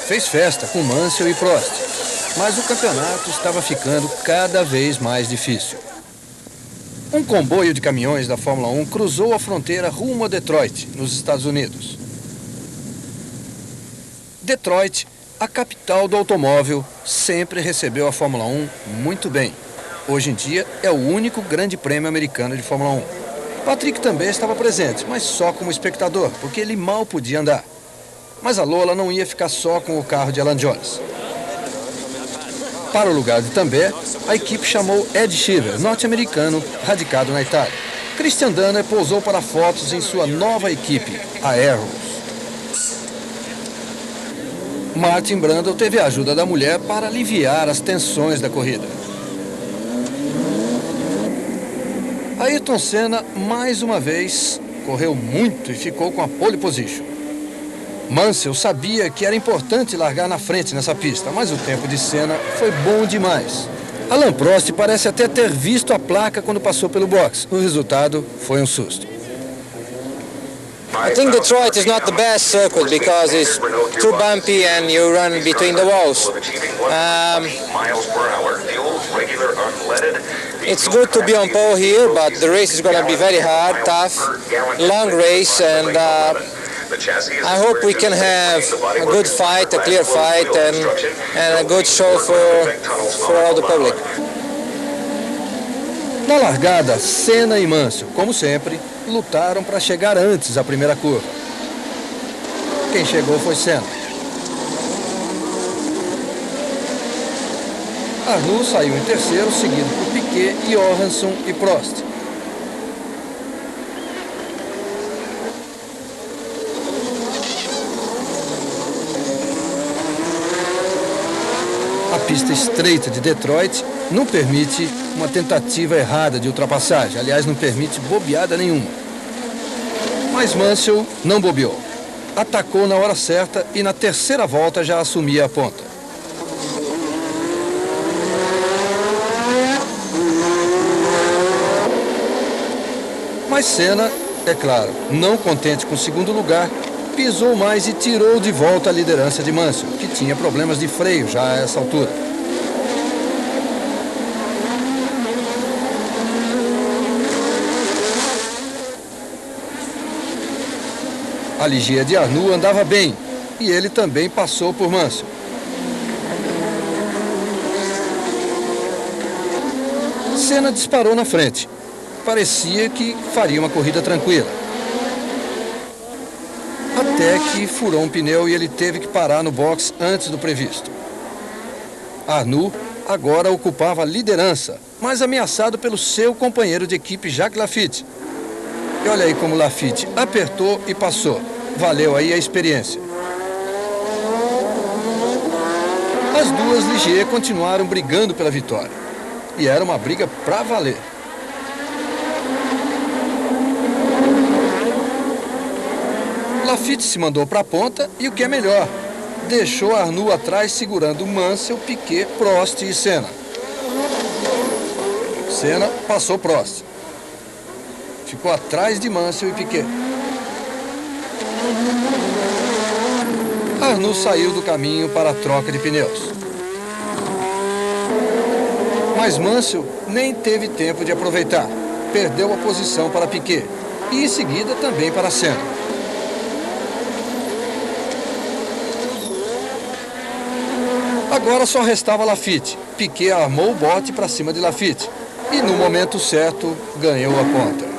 Fez festa com Mansell e Prost, mas o campeonato estava ficando cada vez mais difícil. Um comboio de caminhões da Fórmula 1 cruzou a fronteira rumo a Detroit, nos Estados Unidos. Detroit, a capital do automóvel, sempre recebeu a Fórmula 1 muito bem. Hoje em dia é o único grande prêmio americano de Fórmula 1. Patrick também estava presente, mas só como espectador, porque ele mal podia andar. Mas a Lola não ia ficar só com o carro de Alan Jones. Para o lugar de També, a equipe chamou Ed Shearer, norte-americano, radicado na Itália. Christian Danner pousou para fotos em sua nova equipe, a Arrows. Martin Brundle teve a ajuda da mulher para aliviar as tensões da corrida. Ayrton Senna, mais uma vez, correu muito e ficou com a pole position. Mansell sabia que era importante largar na frente nessa pista, mas o tempo de Senna foi bom demais. Alain Prost parece até ter visto a placa quando passou pelo box. O resultado foi um susto. I think Detroit is not the best circuit because it's too bumpy and you run between the walls. It's good to be on pole here, but the race is going to be very hard, tough, long race, and I hope we can have a good fight, a clear fight, and a good show for all the public. Na largada, Senna e Mansell, como sempre, lutaram para chegar antes da primeira curva. Quem chegou foi Senna. Arnoux saiu em terceiro, seguido por Piquet, Johansson e Prost. A pista estreita de Detroit não permite uma tentativa errada de ultrapassagem. Aliás, não permite bobeada nenhuma. Mas Mansell não bobeou. Atacou na hora certa e na terceira volta já assumia a ponta. Mas Senna, é claro, não contente com o segundo lugar, pisou mais e tirou de volta a liderança de Mansell, que tinha problemas de freio já a essa altura. A Ligier de Arnoux andava bem e ele também passou por Mansell. Senna disparou na frente. Parecia que faria uma corrida tranquila. Até que furou um pneu e ele teve que parar no box antes do previsto. Arnoux agora ocupava a liderança, mas ameaçado pelo seu companheiro de equipe Jacques Laffite. E olha aí como Laffite apertou e passou. Valeu aí a experiência. As duas Ligier continuaram brigando pela vitória. E era uma briga pra valer. Laffite se mandou para a ponta e o que é melhor, deixou Arnoux atrás segurando Mansell, Piquet, Prost e Senna. Senna passou Prost. Ficou atrás de Mansell e Piquet. Arnoux saiu do caminho para a troca de pneus. Mas Mansell nem teve tempo de aproveitar. Perdeu a posição para Piquet e em seguida também para Senna. Agora só restava Laffite. Piquet armou o bote para cima de Laffite e no momento certo ganhou a ponta.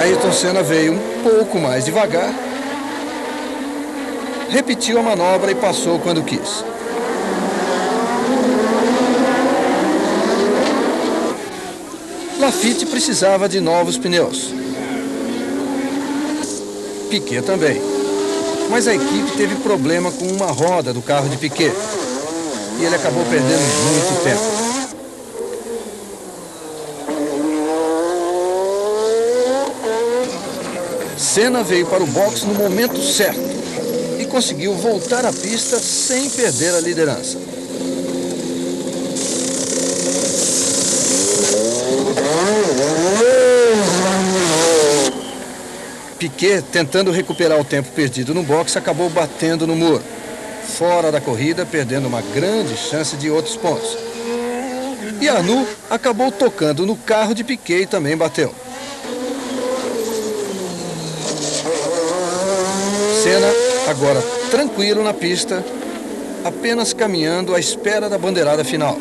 Ayrton Senna veio um pouco mais devagar, repetiu a manobra e passou quando quis. Laffite precisava de novos pneus. Piquet também. Mas a equipe teve problema com uma roda do carro de Piquet. E ele acabou perdendo muito tempo. Senna veio para o box no momento certo e conseguiu voltar à pista sem perder a liderança. Piquet, tentando recuperar o tempo perdido no box, acabou batendo no muro. Fora da corrida, perdendo uma grande chance de outros pontos. E Arnoux acabou tocando no carro de Piquet e também bateu. Senna, agora tranquilo na pista, apenas caminhando à espera da bandeirada final.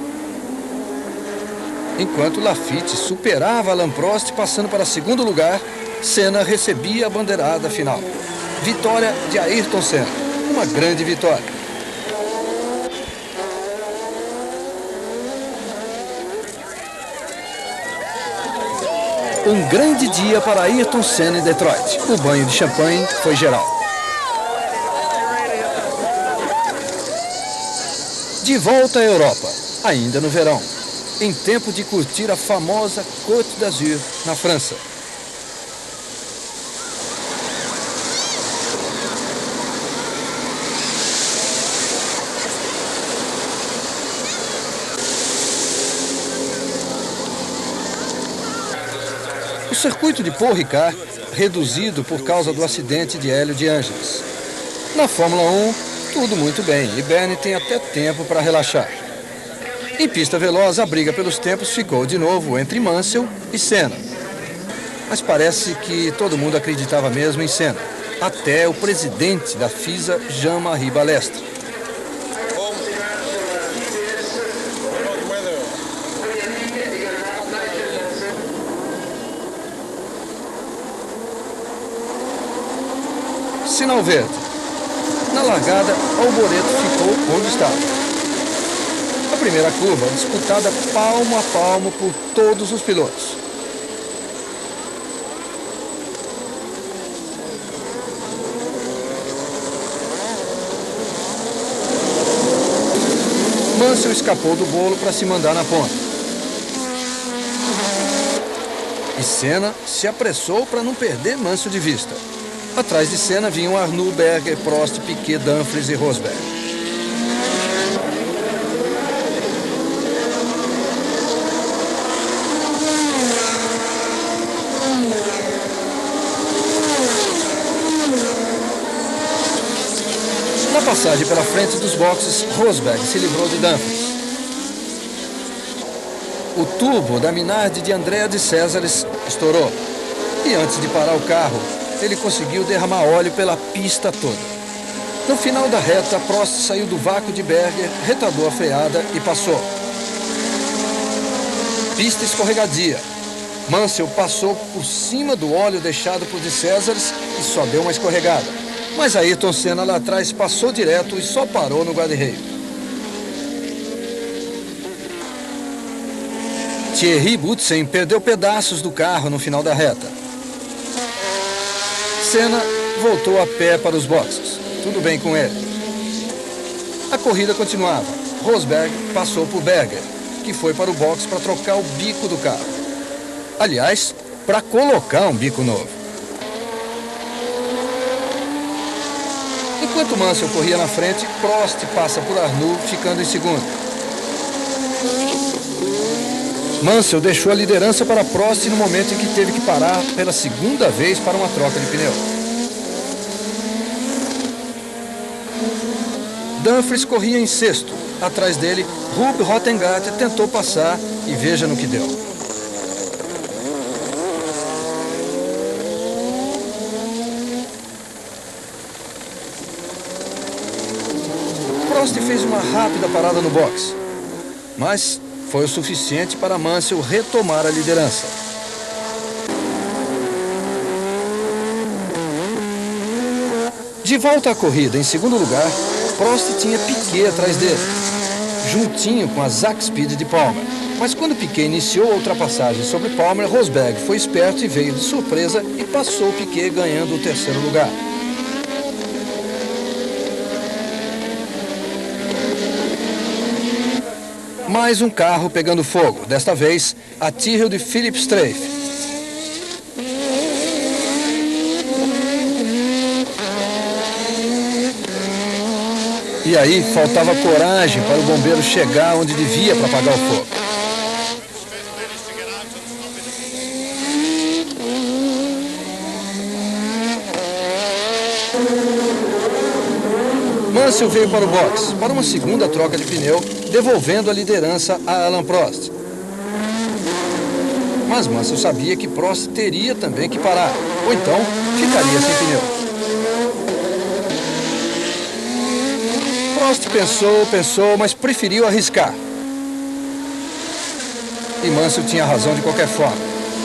Enquanto Laffite superava Alain Prost, passando para segundo lugar, Senna recebia a bandeirada final. Vitória de Ayrton Senna. Uma grande vitória. Um grande dia para Ayrton Senna em Detroit. O banho de champanhe foi geral. De volta à Europa, ainda no verão, em tempo de curtir a famosa Côte d'Azur, na França. O circuito de Paul Ricard, reduzido por causa do acidente de Hélio de Ângeles. Na Fórmula 1, tudo muito bem, e Bernie tem até tempo para relaxar. Em pista veloz, a briga pelos tempos ficou de novo entre Mansell e Senna. Mas parece que todo mundo acreditava mesmo em Senna, até o presidente da FISA, Jean-Marie Balestre. Sinal verde. Na largada, Alboreto ficou onde estava. A primeira curva disputada palmo a palmo por todos os pilotos. Mansell escapou do bolo para se mandar na ponta. E Senna se apressou para não perder Mansell de vista. Atrás de Senna vinham Arnoux, Berger, Prost, Piquet, Dumfries e Rosberg. Na passagem pela frente dos boxes, Rosberg se livrou de Dumfries. O turbo da Minardi de Andrea de Césares estourou. E antes de parar o carro, ele conseguiu derramar óleo pela pista toda. No final da reta, Prost saiu do vácuo de Berger, retardou a freada e passou. Pista escorregadia. Mansell passou por cima do óleo deixado por de Césares e só deu uma escorregada. Mas Ayrton Senna lá atrás passou direto e só parou no guarda-reio. Thierry Boutsen perdeu pedaços do carro no final da reta. Senna voltou a pé para os boxes. Tudo bem com ele. A corrida continuava. Rosberg passou por Berger, que foi para o box para trocar o bico do carro. Aliás, para colocar um bico novo. Enquanto Mansell corria na frente, Prost passa por Arnoux, ficando em segundo. Mansell deixou a liderança para Prost no momento em que teve que parar pela segunda vez para uma troca de pneu. Dumfries corria em sexto. Atrás dele, Rube Rottengarter tentou passar e veja no que deu. Prost fez uma rápida parada no box, mas foi o suficiente para Mansell retomar a liderança. De volta à corrida, em segundo lugar, Prost tinha Piquet atrás dele, juntinho com a Zack Speed de Palmer. Mas quando Piquet iniciou a ultrapassagem sobre Palmer, Rosberg foi esperto e veio de surpresa e passou Piquet ganhando o terceiro lugar. Mais um carro pegando fogo, desta vez a Tyrrell de Philippe Streiff. E aí faltava coragem para o bombeiro chegar onde devia para apagar o fogo. Mansell veio para o box, para uma segunda troca de pneu, devolvendo a liderança a Alain Prost. Mas Mansell sabia que Prost teria também que parar, ou então ficaria sem pneu. Prost pensou, mas preferiu arriscar. E Mansell tinha razão de qualquer forma.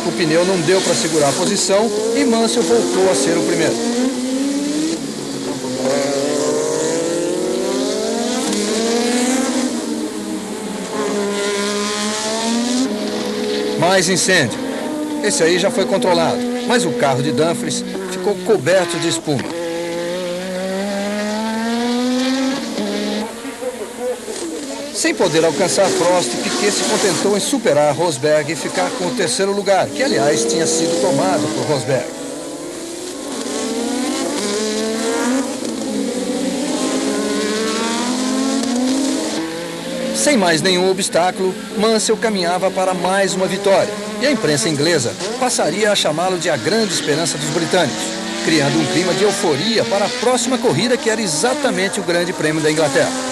O pneu não deu para segurar a posição e Mansell voltou a ser o primeiro. Mais incêndio. Esse aí já foi controlado, mas o carro de Dumfries ficou coberto de espuma. Sem poder alcançar Prost, Piquet se contentou em superar Rosberg e ficar com o terceiro lugar, que aliás tinha sido tomado por Rosberg. Sem mais nenhum obstáculo, Mansell caminhava para mais uma vitória, e a imprensa inglesa passaria a chamá-lo de a grande esperança dos britânicos, criando um clima de euforia para a próxima corrida, que era exatamente o Grande Prêmio da Inglaterra.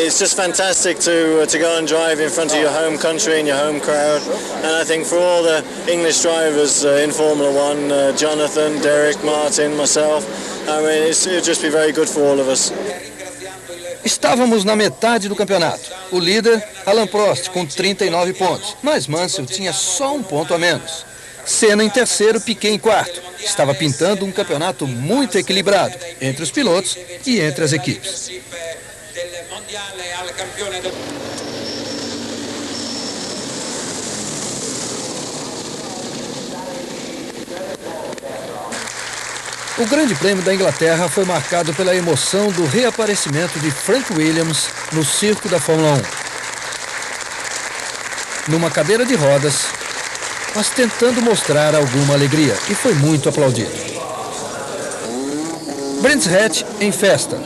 It's just fantastic to go and drive in front of your home country and your home crowd, and I think for all the English drivers in Formula One, Jonathan, Derek, Martin, myself, I mean it'll just be very good for all of us. Estávamos na metade do campeonato. O líder, Alain Prost, com 39 pontos, mas Mansell tinha só um ponto a menos. Senna em terceiro, Piquet em quarto. Estava pintando um campeonato muito equilibrado entre os pilotos e entre as equipes. O Grande Prêmio da Inglaterra foi marcado pela emoção do reaparecimento de Frank Williams no circo da Fórmula 1. Numa cadeira de rodas, mas tentando mostrar alguma alegria, e foi muito aplaudido. Brands Hatch em festa.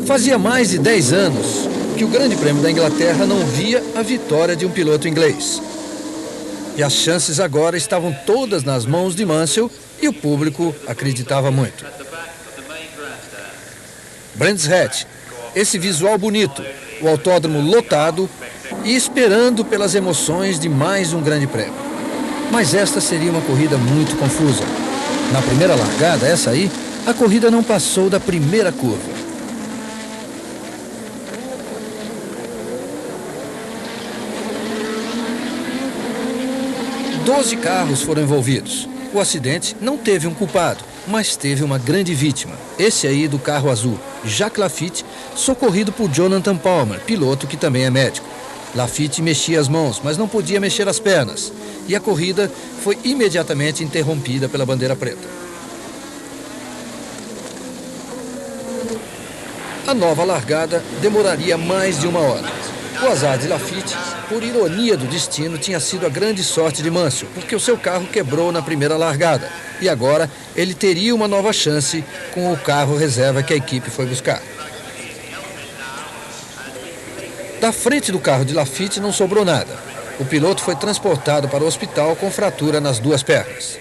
Fazia mais de 10 anos que o Grande Prêmio da Inglaterra não via a vitória de um piloto inglês. E as chances agora estavam todas nas mãos de Mansell, e o público acreditava muito. Brands Hatch, esse visual bonito, o autódromo lotado e esperando pelas emoções de mais um Grande Prêmio. Mas esta seria uma corrida muito confusa. Na primeira largada, essa aí, a corrida não passou da primeira curva. Doze carros foram envolvidos. O acidente não teve um culpado, mas teve uma grande vítima. Esse aí do carro azul, Jacques Laffite, socorrido por Jonathan Palmer, piloto que também é médico. Laffite mexia as mãos, mas não podia mexer as pernas. E a corrida foi imediatamente interrompida pela bandeira preta. A nova largada demoraria mais de 1 hora. O azar de Laffite, por ironia do destino, tinha sido a grande sorte de Mansell, porque o seu carro quebrou na primeira largada. E agora ele teria uma nova chance com o carro reserva que a equipe foi buscar. Da frente do carro de Laffite não sobrou nada. O piloto foi transportado para o hospital com fratura nas 2 pernas.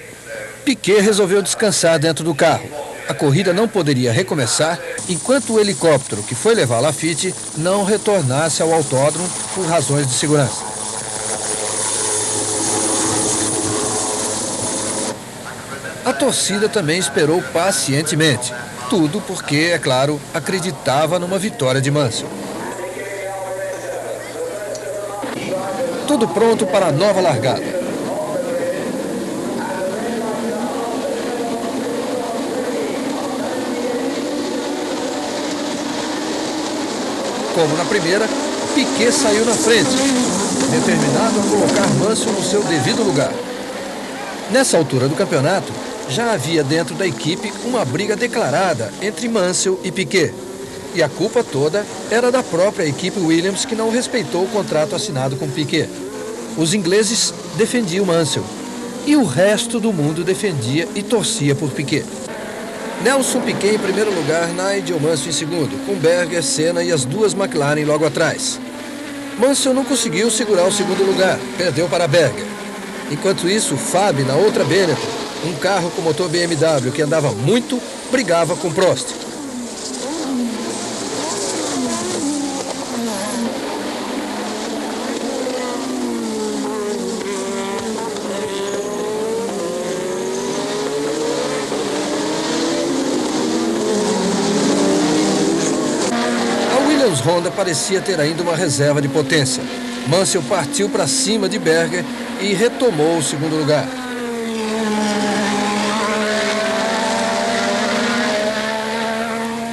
Piquet resolveu descansar dentro do carro. A corrida não poderia recomeçar enquanto o helicóptero que foi levar Laffite não retornasse ao autódromo por razões de segurança. A torcida também esperou pacientemente. Tudo porque, é claro, acreditava numa vitória de Mansell. Tudo pronto para a nova largada. Como na primeira, Piquet saiu na frente, determinado a colocar Mansell no seu devido lugar. Nessa altura do campeonato, já havia dentro da equipe uma briga declarada entre Mansell e Piquet. E a culpa toda era da própria equipe Williams, que não respeitou o contrato assinado com Piquet. Os ingleses defendiam Mansell e o resto do mundo defendia e torcia por Piquet. Nelson Piquet em primeiro lugar, Nigel Mansell em segundo, com Berger, Senna e as 2 McLaren logo atrás. Mansell não conseguiu segurar o segundo lugar, perdeu para Berger. Enquanto isso, Fab, na outra Benetton, um carro com motor BMW que andava muito, brigava com Prost. Honda parecia ter ainda uma reserva de potência. Mansell partiu para cima de Berger e retomou o segundo lugar.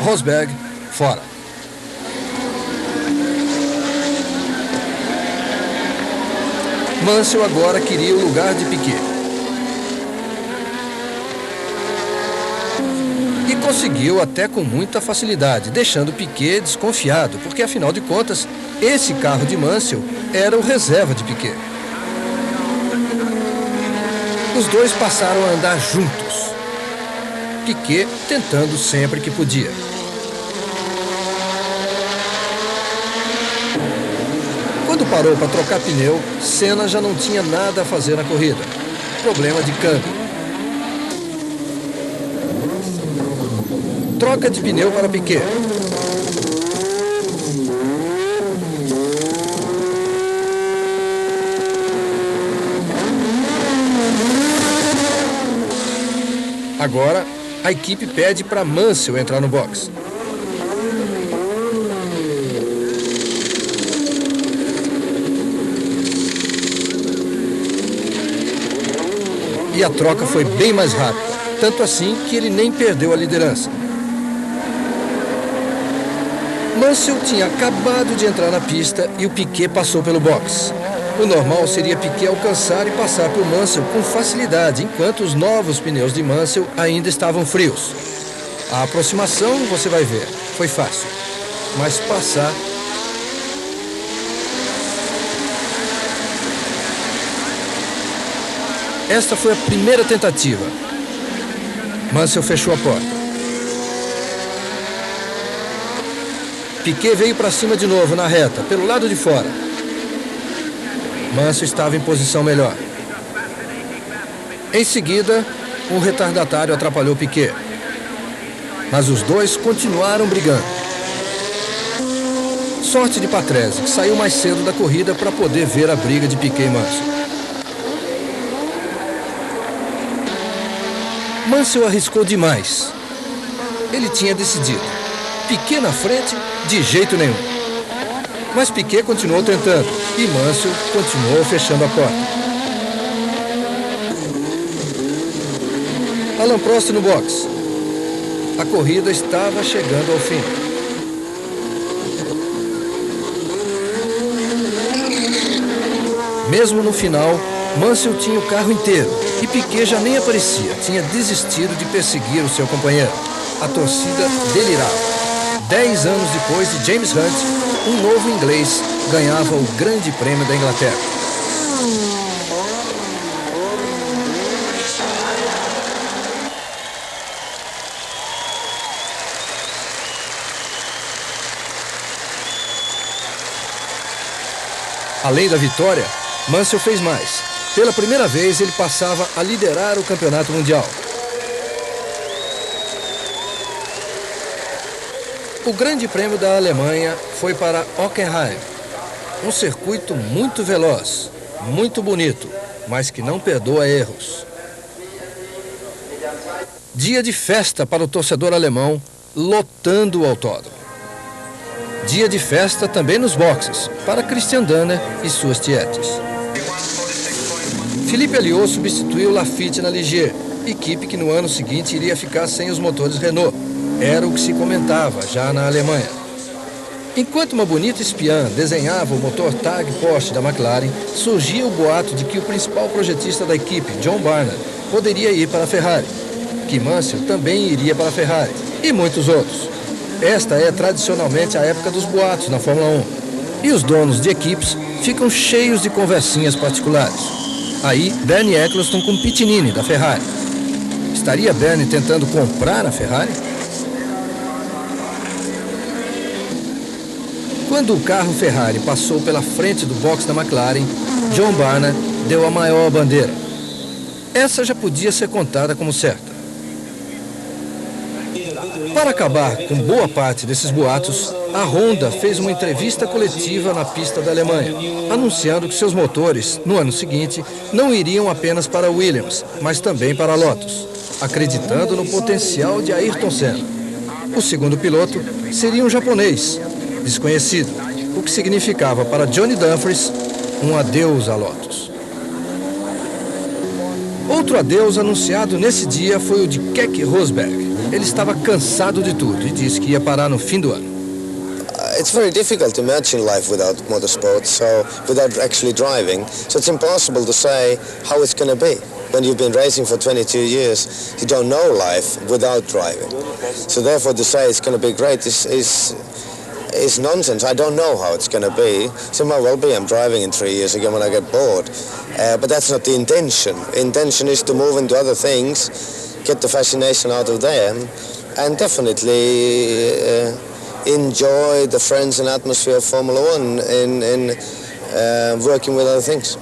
Rosberg, fora. Mansell agora queria o lugar de Piquet. E conseguiu até com muita facilidade, deixando Piquet desconfiado, porque afinal de contas, esse carro de Mansell era o reserva de Piquet. Os dois passaram a andar juntos, Piquet tentando sempre que podia. Quando parou para trocar pneu, Senna já não tinha nada a fazer na corrida. Problema de câmbio. Troca de pneu para Piquet. Agora, a equipe pede para Mansell entrar no box. E a troca foi bem mais rápida, tanto assim que ele nem perdeu a liderança. Mansell tinha acabado de entrar na pista e o Piquet passou pelo box. O normal seria Piquet alcançar e passar por Mansell com facilidade, enquanto os novos pneus de Mansell ainda estavam frios. A aproximação, você vai ver, foi fácil, mas passar... Esta foi a primeira tentativa. Mansell fechou a porta. Piquet veio para cima de novo na reta, pelo lado de fora. Mansell estava em posição melhor. Em seguida, um retardatário atrapalhou Piquet. Mas os dois continuaram brigando. Sorte de Patrese, que saiu mais cedo da corrida para poder ver a briga de Piquet e Mansell. Mansell arriscou demais. Ele tinha decidido. Piquet na frente, de jeito nenhum. Mas Piquet continuou tentando e Mansell continuou fechando a porta. Alain Prost no box. A corrida estava chegando ao fim. Mesmo no final, Mansell tinha o carro inteiro e Piquet já nem aparecia, tinha desistido de perseguir o seu companheiro. A torcida delirava. 10 anos depois de James Hunt, um novo inglês ganhava o Grande Prêmio da Inglaterra. Além da vitória, Mansell fez mais. Pela primeira vez, ele passava a liderar o campeonato mundial. O Grande Prêmio da Alemanha foi para Hockenheim, um circuito muito veloz, muito bonito, mas que não perdoa erros. Dia de festa para o torcedor alemão, lotando o autódromo. Dia de festa também nos boxes, para Christian Danner e suas tietes. Philippe Alliot substituiu Lafitte na Ligier, equipe que no ano seguinte iria ficar sem os motores Renault. Era o que se comentava já na Alemanha. Enquanto uma bonita espiã desenhava o motor TAG Porsche da McLaren, surgia o boato de que o principal projetista da equipe, John Barnard, poderia ir para a Ferrari, que Mansell também iria para a Ferrari, e muitos outros. Esta é tradicionalmente a época dos boatos na Fórmula 1. E os donos de equipes ficam cheios de conversinhas particulares. Aí, Bernie Eccleston com Pitinini, da Ferrari. Estaria Bernie tentando comprar a Ferrari? Quando o carro Ferrari passou pela frente do box da McLaren, John Barnard deu a maior bandeira. Essa já podia ser contada como certa. Para acabar com boa parte desses boatos, a Honda fez uma entrevista coletiva na pista da Alemanha, anunciando que seus motores, no ano seguinte, não iriam apenas para Williams, mas também para Lotus, acreditando no potencial de Ayrton Senna. O segundo piloto seria um japonês, desconhecido, o que significava para Johnny Dumfries um adeus a Lotus. Outro adeus anunciado nesse dia foi o de Keke Rosberg. Ele estava cansado de tudo e disse que ia parar no fim do ano. it's very difficult to imagine life without motorsport, so without actually driving. So it's impossible to say how it's going to be. When you've been racing for 22 years, you don't know life without driving. So therefore to say it's going to be great is nonsense. I don't know how it's going to be. So it might well be I'm driving in 3 years again when I get bored. But that's not the intention. Intention is to move into other things, get the fascination out of them, and definitely enjoy the friends and atmosphere of Formula One in working with other things.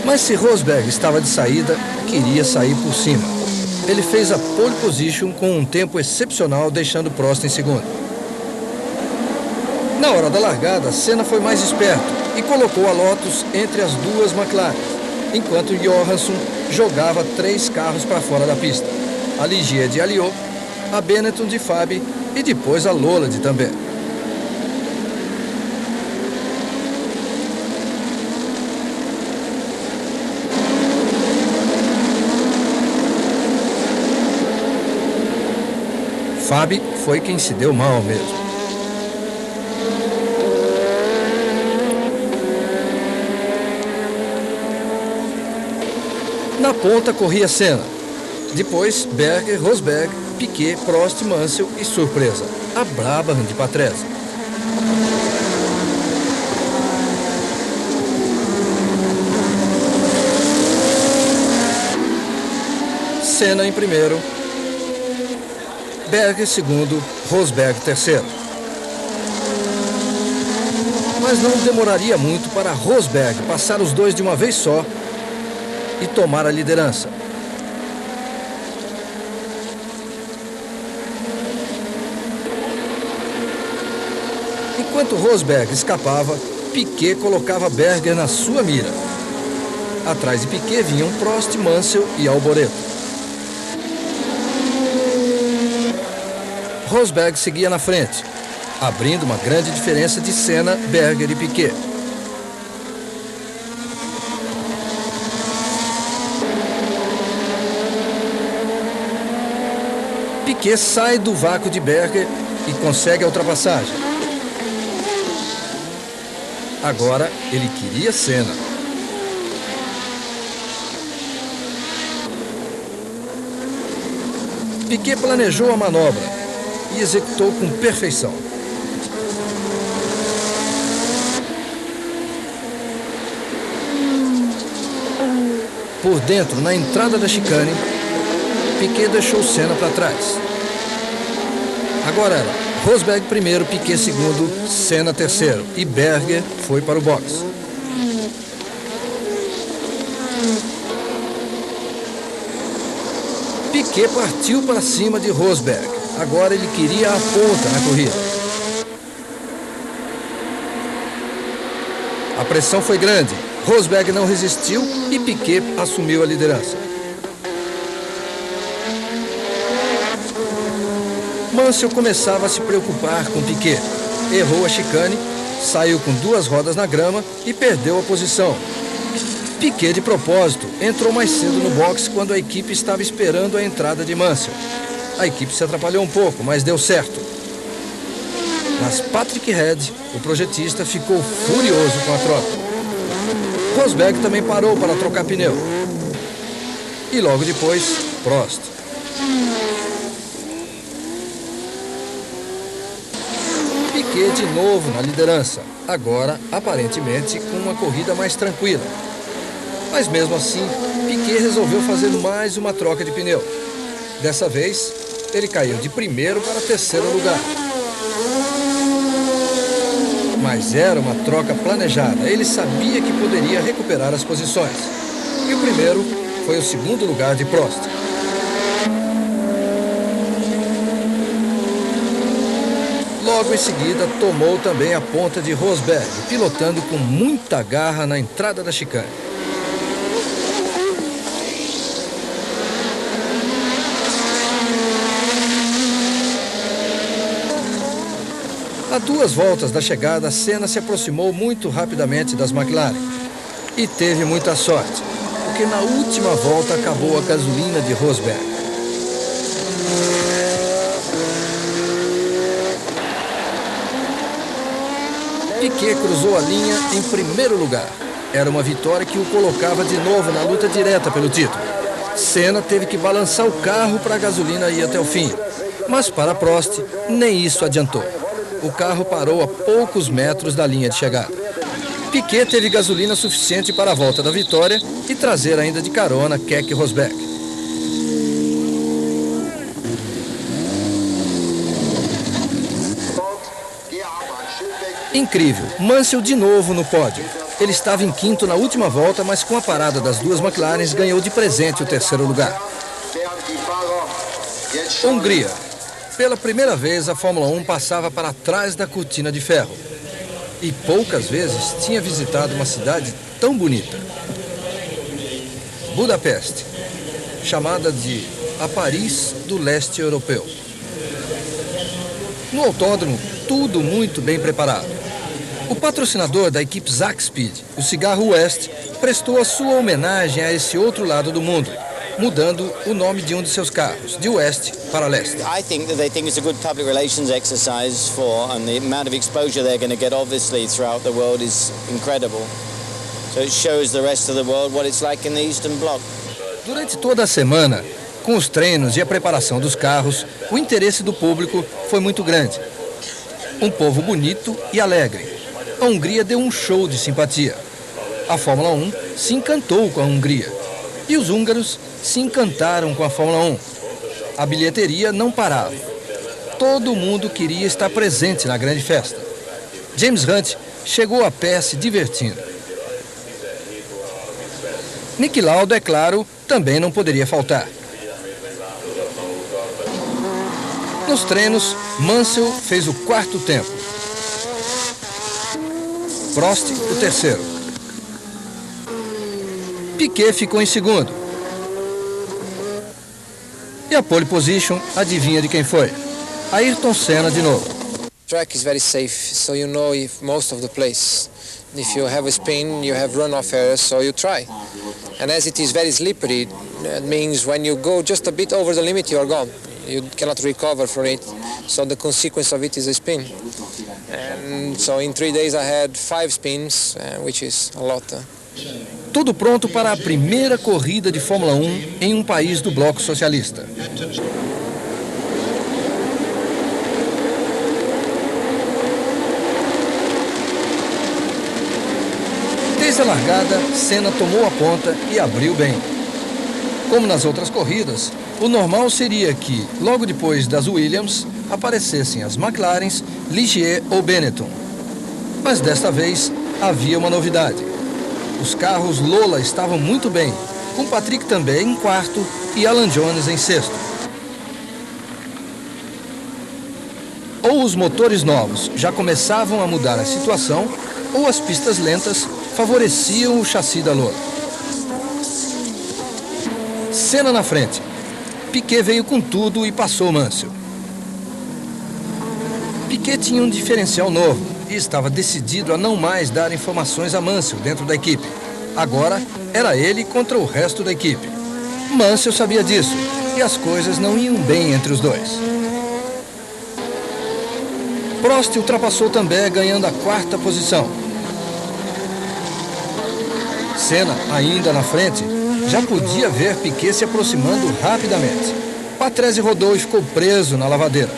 Mas se Rosberg estava de saída, queria sair por cima. Ele fez a pole position com um tempo excepcional, deixando Prost em segundo. Na hora da largada, Senna foi mais esperto e colocou a Lotus entre as duas McLaren, enquanto Johansson jogava 3 carros para fora da pista. A Ligier de Alliot, a Benetton de Fabi e depois a Lolland também. Fabi foi quem se deu mal mesmo. Na ponta corria Senna. Depois Berger, Rosberg, Piquet, Prost, Mansell e, surpresa, a Brabham de Patrese. Senna em primeiro, Berger segundo, Rosberg terceiro. Mas não demoraria muito para Rosberg passar os dois de uma vez só e tomar a liderança. Enquanto Rosberg escapava, Piquet colocava Berger na sua mira. Atrás de Piquet vinham Prost, Mansell e Alboreto. Rosberg seguia na frente, abrindo uma grande diferença de Senna, Berger e Piquet. Piquet sai do vácuo de Berger e consegue a ultrapassagem. Agora ele queria Senna. Piquet planejou a manobra e executou com perfeição. Por dentro, na entrada da chicane, Piquet deixou Senna para trás. Agora era Rosberg primeiro, Piquet segundo, Senna terceiro e Berger foi para o box. Piquet partiu para cima de Rosberg. Agora ele queria a ponta na corrida. A pressão foi grande. Rosberg não resistiu e Piquet assumiu a liderança. Mansell começava a se preocupar com Piquet. Errou a chicane, saiu com 2 rodas na grama e perdeu a posição. Piquet, de propósito, entrou mais cedo no box quando a equipe estava esperando a entrada de Mansell. A equipe se atrapalhou um pouco, mas deu certo. Mas Patrick Head, o projetista, ficou furioso com a troca. Rosberg também parou para trocar pneu. E logo depois, Prost. Piquet de novo na liderança, agora aparentemente com uma corrida mais tranquila. Mas mesmo assim, Piquet resolveu fazer mais uma troca de pneu. Dessa vez, ele caiu de primeiro para terceiro lugar. Mas era uma troca planejada. Ele sabia que poderia recuperar as posições. E o primeiro foi o segundo lugar de Prost. Logo em seguida, tomou também a ponta de Rosberg, pilotando com muita garra na entrada da chicane. A 2 voltas da chegada, Senna se aproximou muito rapidamente das McLaren. E teve muita sorte, porque na última volta acabou a gasolina de Rosberg. Piquet cruzou a linha em primeiro lugar. Era uma vitória que o colocava de novo na luta direta pelo título. Senna teve que balançar o carro para a gasolina ir até o fim. Mas para Prost, nem isso adiantou. O carro parou a poucos metros da linha de chegada. Piquet teve gasolina suficiente para a volta da vitória e trazer ainda de carona Keke Rosberg. Incrível, Mansell de novo no pódio. Ele estava em quinto na última volta, mas com a parada das duas McLarens ganhou de presente o terceiro lugar. Hungria. Pela primeira vez a Fórmula 1 passava para trás da cortina de ferro. E poucas vezes tinha visitado uma cidade tão bonita. Budapeste, chamada de a Paris do leste europeu. No autódromo, tudo muito bem preparado. O patrocinador da equipe Zakspeed, o cigarro West, prestou a sua homenagem a esse outro lado do mundo, mudando o nome de um de seus carros, de West para Leste. I think that they think it's a good public relations exercise and the amount of exposure they're going to get obviously throughout the world is incredible. So it shows the rest of the world what it's like in the Eastern Bloc. Durante toda a semana, com os treinos e a preparação dos carros, o interesse do público foi muito grande. Um povo bonito e alegre. A Hungria deu um show de simpatia. A Fórmula 1 se encantou com a Hungria. E os húngaros se encantaram com a Fórmula 1. A bilheteria não parava. Todo mundo queria estar presente na grande festa. James Hunt chegou a pé se divertindo. Niki Lauda, é claro, também não poderia faltar. Nos treinos, Mansell fez o quarto tempo. Prost, o terceiro. Piquet ficou em segundo. E a pole position, adivinha de quem foi? Ayrton Senna de novo. Track is very safe, so you know if most of the place. If you have a spin, you have runoff areas, so you try. And as it is very slippery, that means when you go just a bit over the limit, you are gone. You cannot recover from it, so the consequence of it is a spin. And so in 3 days I had 5 spins, which is a lot. Tudo pronto para a primeira corrida de Fórmula 1 em um país do bloco socialista. Desde a largada, Senna tomou a ponta e abriu bem. Como nas outras corridas, o normal seria que, logo depois das Williams, aparecessem as McLarens, Ligier ou Benetton. Mas desta vez, havia uma novidade. Os carros Lola estavam muito bem, com Patrick também em quarto e Alan Jones em sexto. Ou os motores novos já começavam a mudar a situação, ou as pistas lentas favoreciam o chassi da Lola. Senna na frente. Piquet veio com tudo e passou Mansell. Piquet tinha um diferencial novo e estava decidido a não mais dar informações a Mansell dentro da equipe. Agora era ele contra o resto da equipe. Mansell sabia disso e as coisas não iam bem entre os dois. Prost ultrapassou também, ganhando a quarta posição. Senna, ainda na frente, já podia ver Piquet se aproximando rapidamente. Patrese rodou e ficou preso na lavadeira.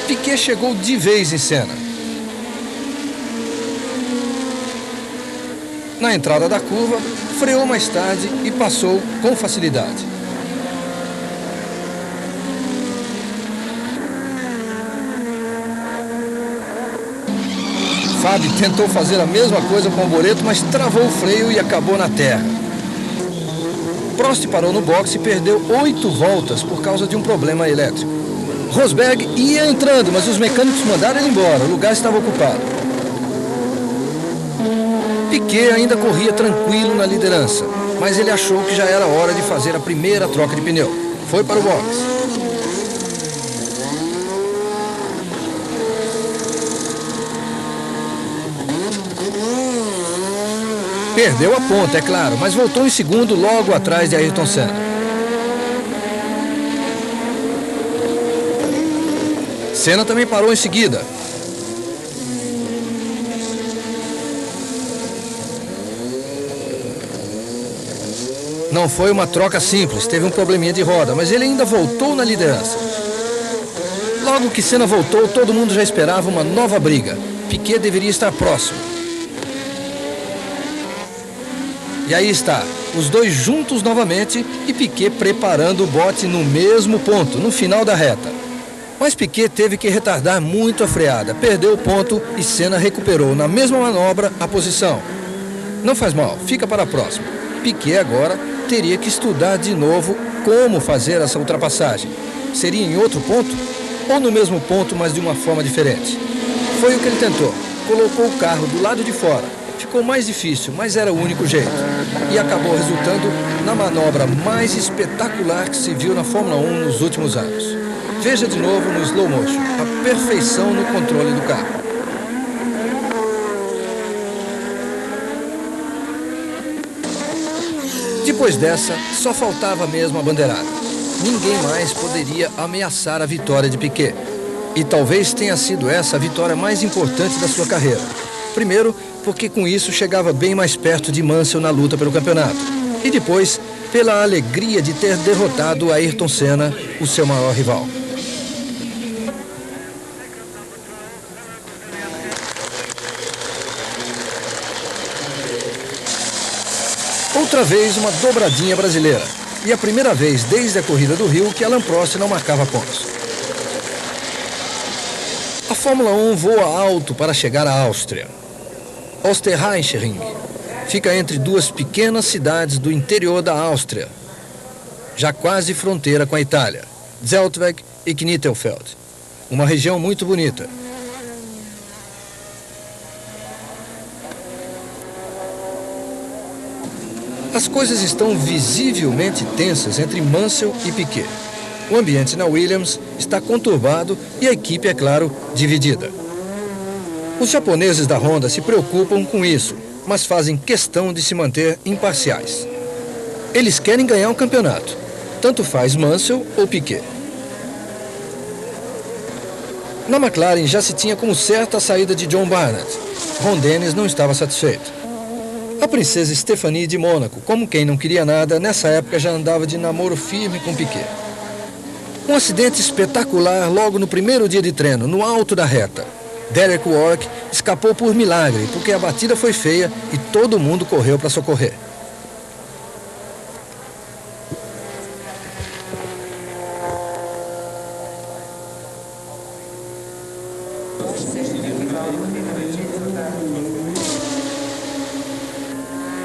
Piquet chegou de vez em Senna. Na entrada da curva, freou mais tarde e passou com facilidade. Fábio tentou fazer a mesma coisa com o Boretto, mas travou o freio e acabou na terra. Prost parou no boxe e perdeu 8 voltas por causa de um problema elétrico. Rosberg ia entrando, mas os mecânicos mandaram ele embora, o lugar estava ocupado. Piquet ainda corria tranquilo na liderança, mas ele achou que já era hora de fazer a primeira troca de pneu. Foi para o boxe. Perdeu a ponta, é claro, mas voltou em segundo logo atrás de Ayrton Senna. Senna também parou em seguida. Não foi uma troca simples, teve um probleminha de roda, mas ele ainda voltou na liderança. Logo que Senna voltou, todo mundo já esperava uma nova briga. Piquet deveria estar próximo. E aí está, os dois juntos novamente e Piquet preparando o bote no mesmo ponto, no final da reta. Mas Piquet teve que retardar muito a freada, perdeu o ponto e Senna recuperou na mesma manobra a posição. Não faz mal, fica para a próxima. Piquet agora teria que estudar de novo como fazer essa ultrapassagem. Seria em outro ponto ou no mesmo ponto, mas de uma forma diferente? Foi o que ele tentou. Colocou o carro do lado de fora. Ficou mais difícil, mas era o único jeito. E acabou resultando na manobra mais espetacular que se viu na Fórmula 1 nos últimos anos. Veja de novo no slow motion, a perfeição no controle do carro. Depois dessa, só faltava mesmo a bandeirada. Ninguém mais poderia ameaçar a vitória de Piquet. E talvez tenha sido essa a vitória mais importante da sua carreira. Primeiro, porque com isso chegava bem mais perto de Mansell na luta pelo campeonato. E depois, pela alegria de ter derrotado Ayrton Senna, o seu maior rival. Outra vez uma dobradinha brasileira. E a primeira vez desde a corrida do Rio que Alain Prost não marcava pontos. A Fórmula 1 voa alto para chegar à Áustria. Osterreichring fica entre duas pequenas cidades do interior da Áustria, já quase fronteira com a Itália, Zeltweg e Knittelfeld. Uma região muito bonita. As coisas estão visivelmente tensas entre Mansell e Piquet. O ambiente na Williams está conturbado e a equipe, é claro, dividida. Os japoneses da Honda se preocupam com isso, mas fazem questão de se manter imparciais. Eles querem ganhar o campeonato, tanto faz Mansell ou Piquet. Na McLaren já se tinha como certa a saída de John Barnett. Ron Dennis não estava satisfeito. A princesa Stephanie de Mônaco, como quem não queria nada, nessa época já andava de namoro firme com Piquet. Um acidente espetacular logo no primeiro dia de treino, no alto da reta. Derek Warwick escapou por milagre, porque a batida foi feia e todo mundo correu para socorrer.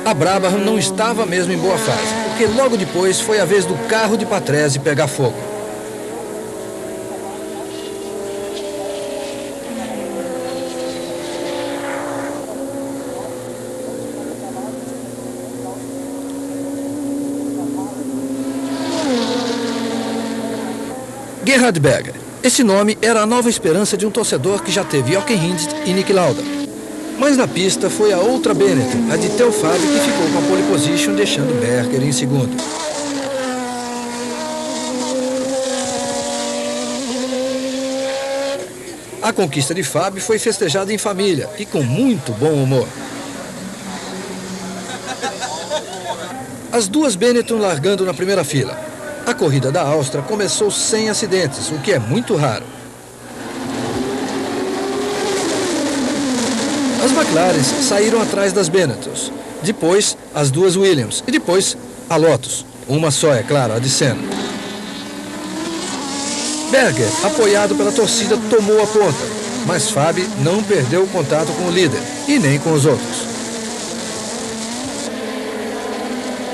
A Brabham não estava mesmo em boa fase, porque logo depois foi a vez do carro de Patrese pegar fogo. Gerhard Berger. Esse nome era a nova esperança de um torcedor que já teve Jochen Rindt e Niki Lauda. Mas na pista foi a outra Benetton, a de Theo Fabi, que ficou com a pole position, deixando Berger em segundo. A conquista de Fabi foi festejada em família e com muito bom humor. As duas Benetton largando na primeira fila. A corrida da Áustria começou sem acidentes, o que é muito raro. As McLarens saíram atrás das Benettons, depois as duas Williams e depois a Lotus, uma só, é claro, a de Senna. Berger, apoiado pela torcida, tomou a ponta, mas Fabi não perdeu o contato com o líder e nem com os outros.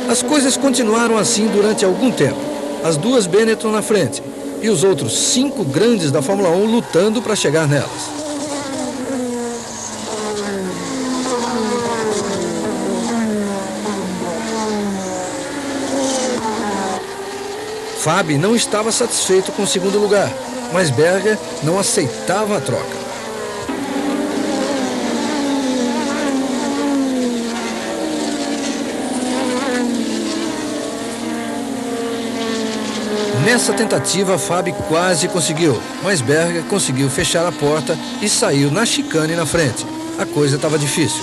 As coisas continuaram assim durante algum tempo, as duas Benetton na frente e os outros 5 grandes da Fórmula 1 lutando para chegar nelas. Fabi não estava satisfeito com o segundo lugar, mas Berger não aceitava a troca. Nessa tentativa, Fábio quase conseguiu, mas Berger conseguiu fechar a porta e saiu na chicane na frente. A coisa estava difícil.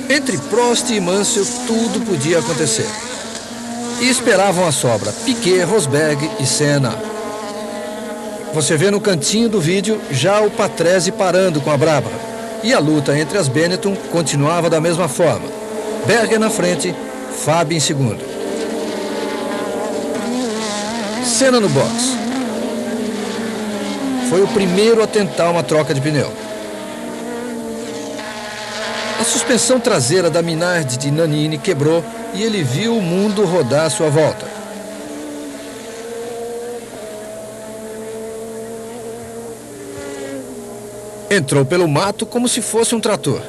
Entre Prost e Mansell, tudo podia acontecer. E esperavam a sobra Piquet, Rosberg e Senna. Você vê no cantinho do vídeo já o Patrese parando com a Brabham. E a luta entre as Benetton continuava da mesma forma. Berger na frente, Fábio em segundo. Senna no box. Foi o primeiro a tentar uma troca de pneu. A suspensão traseira da Minardi de Nannini quebrou e ele viu o mundo rodar à sua volta. Entrou pelo mato como se fosse um trator.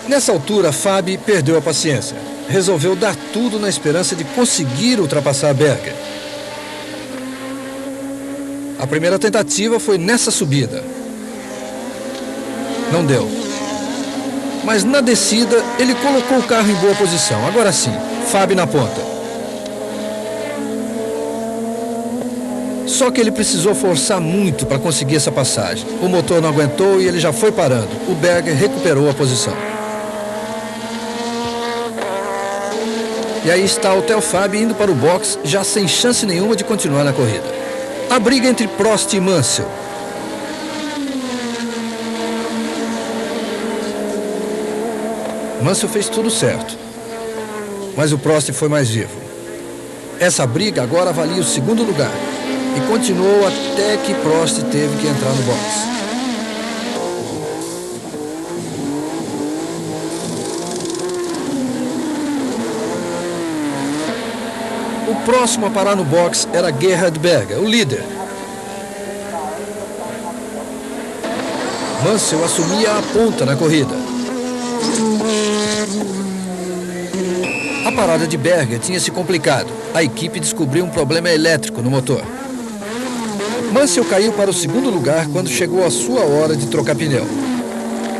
Nessa altura, Fábio perdeu a paciência. Resolveu dar tudo na esperança de conseguir ultrapassar Berger. A primeira tentativa foi nessa subida. Não deu. Mas na descida, ele colocou o carro em boa posição. Agora sim, Fábio na ponta. Só que ele precisou forçar muito para conseguir essa passagem. O motor não aguentou e ele já foi parando. O Berger recuperou a posição. E aí está o Theo Fábio indo para o box, já sem chance nenhuma de continuar na corrida. A briga entre Prost e Mansell. Mansell fez tudo certo, mas o Prost foi mais vivo. Essa briga agora valia o segundo lugar e continuou até que Prost teve que entrar no box. O próximo a parar no box era Gerhard Berger, o líder. Mansell assumia a ponta na corrida. A parada de Berger tinha se complicado. A equipe descobriu um problema elétrico no motor. Mansell caiu para o segundo lugar quando chegou a sua hora de trocar pneu.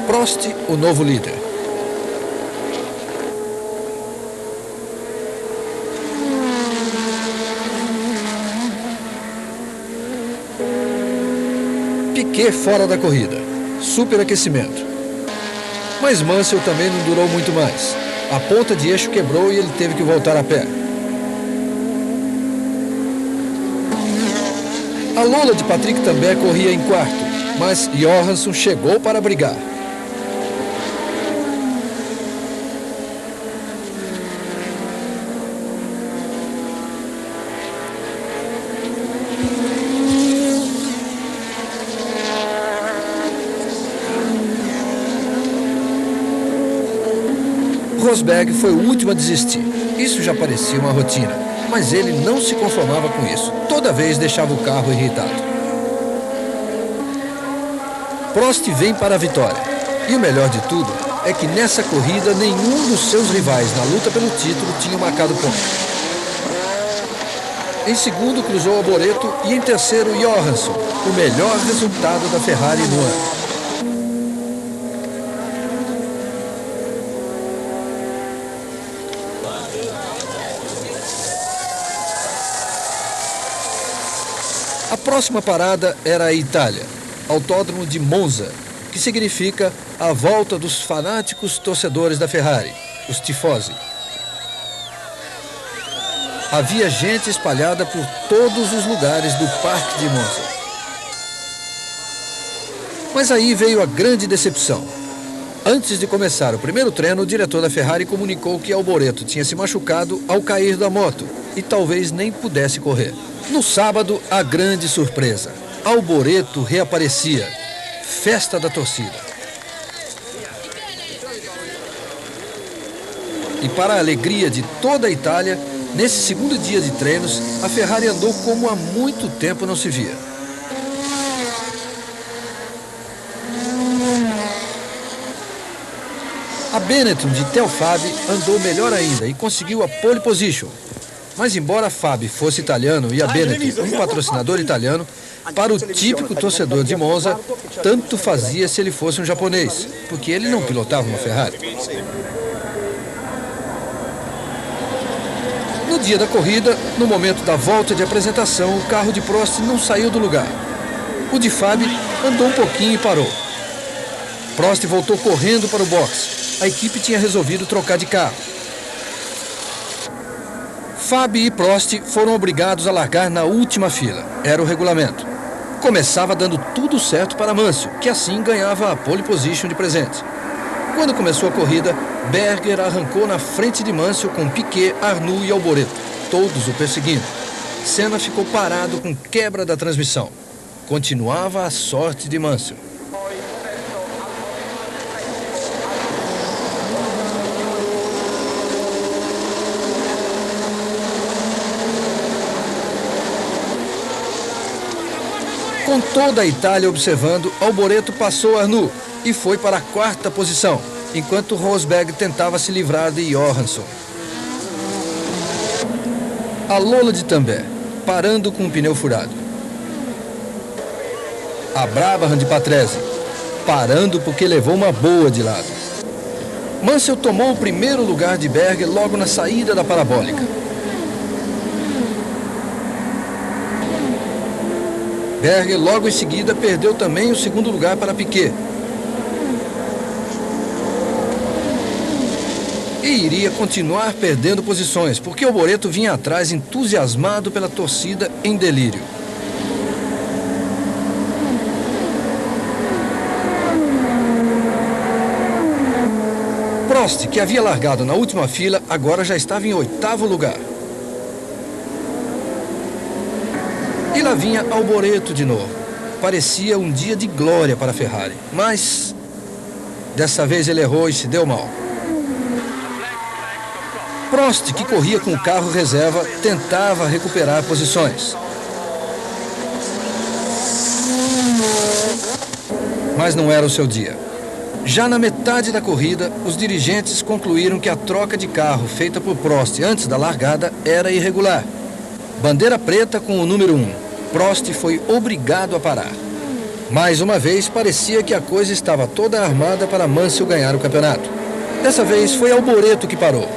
Prost, o novo líder. Piquet fora da corrida. Superaquecimento. Mas Mansell também não durou muito mais. A ponta de eixo quebrou e ele teve que voltar a pé. A Lola de Patrick também corria em quarto, mas Johansson chegou para brigar. Rosberg foi o último a desistir. Isso já parecia uma rotina, mas ele não se conformava com isso. Toda vez deixava o carro irritado. Prost vem para a vitória. E o melhor de tudo é que nessa corrida nenhum dos seus rivais na luta pelo título tinha marcado ponto. Em segundo cruzou Alboreto e em terceiro Johansson, o melhor resultado da Ferrari no ano. A próxima parada era a Itália, Autódromo de Monza, que significa a volta dos fanáticos torcedores da Ferrari, os tifosi. Havia gente espalhada por todos os lugares do Parque de Monza. Mas aí veio a grande decepção. Antes de começar o primeiro treino, o diretor da Ferrari comunicou que Alboreto tinha se machucado ao cair da moto e talvez nem pudesse correr. No sábado, a grande surpresa. Alboreto reaparecia. Festa da torcida. E para a alegria de toda a Itália, nesse segundo dia de treinos, a Ferrari andou como há muito tempo não se via. A Benetton de Theo Fábio andou melhor ainda e conseguiu a pole position. Mas embora Fábio fosse italiano e a Benetton um patrocinador italiano, Para o típico torcedor de Monza, tanto fazia se ele fosse um japonês, porque ele não pilotava uma Ferrari. No dia da corrida, no momento da volta de apresentação, o carro de Prost não saiu do lugar. O de Fabi andou um pouquinho e parou. Prost voltou correndo para o box. A equipe tinha resolvido trocar de carro. Fabi e Prost foram obrigados a largar na última fila. Era o regulamento. Começava dando tudo certo para Mansell, que assim ganhava a pole position de presente. Quando começou a corrida, Berger arrancou na frente de Mansell com Piquet, Arnoux e Alboreto, todos o perseguindo. Senna ficou parado com quebra da transmissão. Continuava a sorte de Mansell. Com toda a Itália observando, Alboreto passou Arnoux e foi para a 4ª posição, enquanto Rosberg tentava se livrar de Johansson. A Lola de Tambay, parando com o pneu furado. A Brabham de Patrese, parando porque levou uma boa de lado. Mansell tomou o primeiro lugar de Berger logo na saída da parabólica. Berger logo em seguida perdeu também o segundo lugar para Piquet. E iria continuar perdendo posições, porque Alboreto vinha atrás entusiasmado pela torcida em delírio. Prost, que havia largado na última fila, agora já estava em 8º lugar. E lá vinha Alboreto de novo. Parecia um dia de glória para a Ferrari, mas dessa vez ele errou e se deu mal. Prost, que corria com o carro reserva, tentava recuperar posições. Mas não era o seu dia. Já na metade da corrida, os dirigentes concluíram que a troca de carro feita por Prost antes da largada era irregular. Bandeira preta com o número 1. Prost foi obrigado a parar. Mais uma vez, parecia que a coisa estava toda armada para Mansell ganhar o campeonato. Dessa vez, foi Alboreto que parou.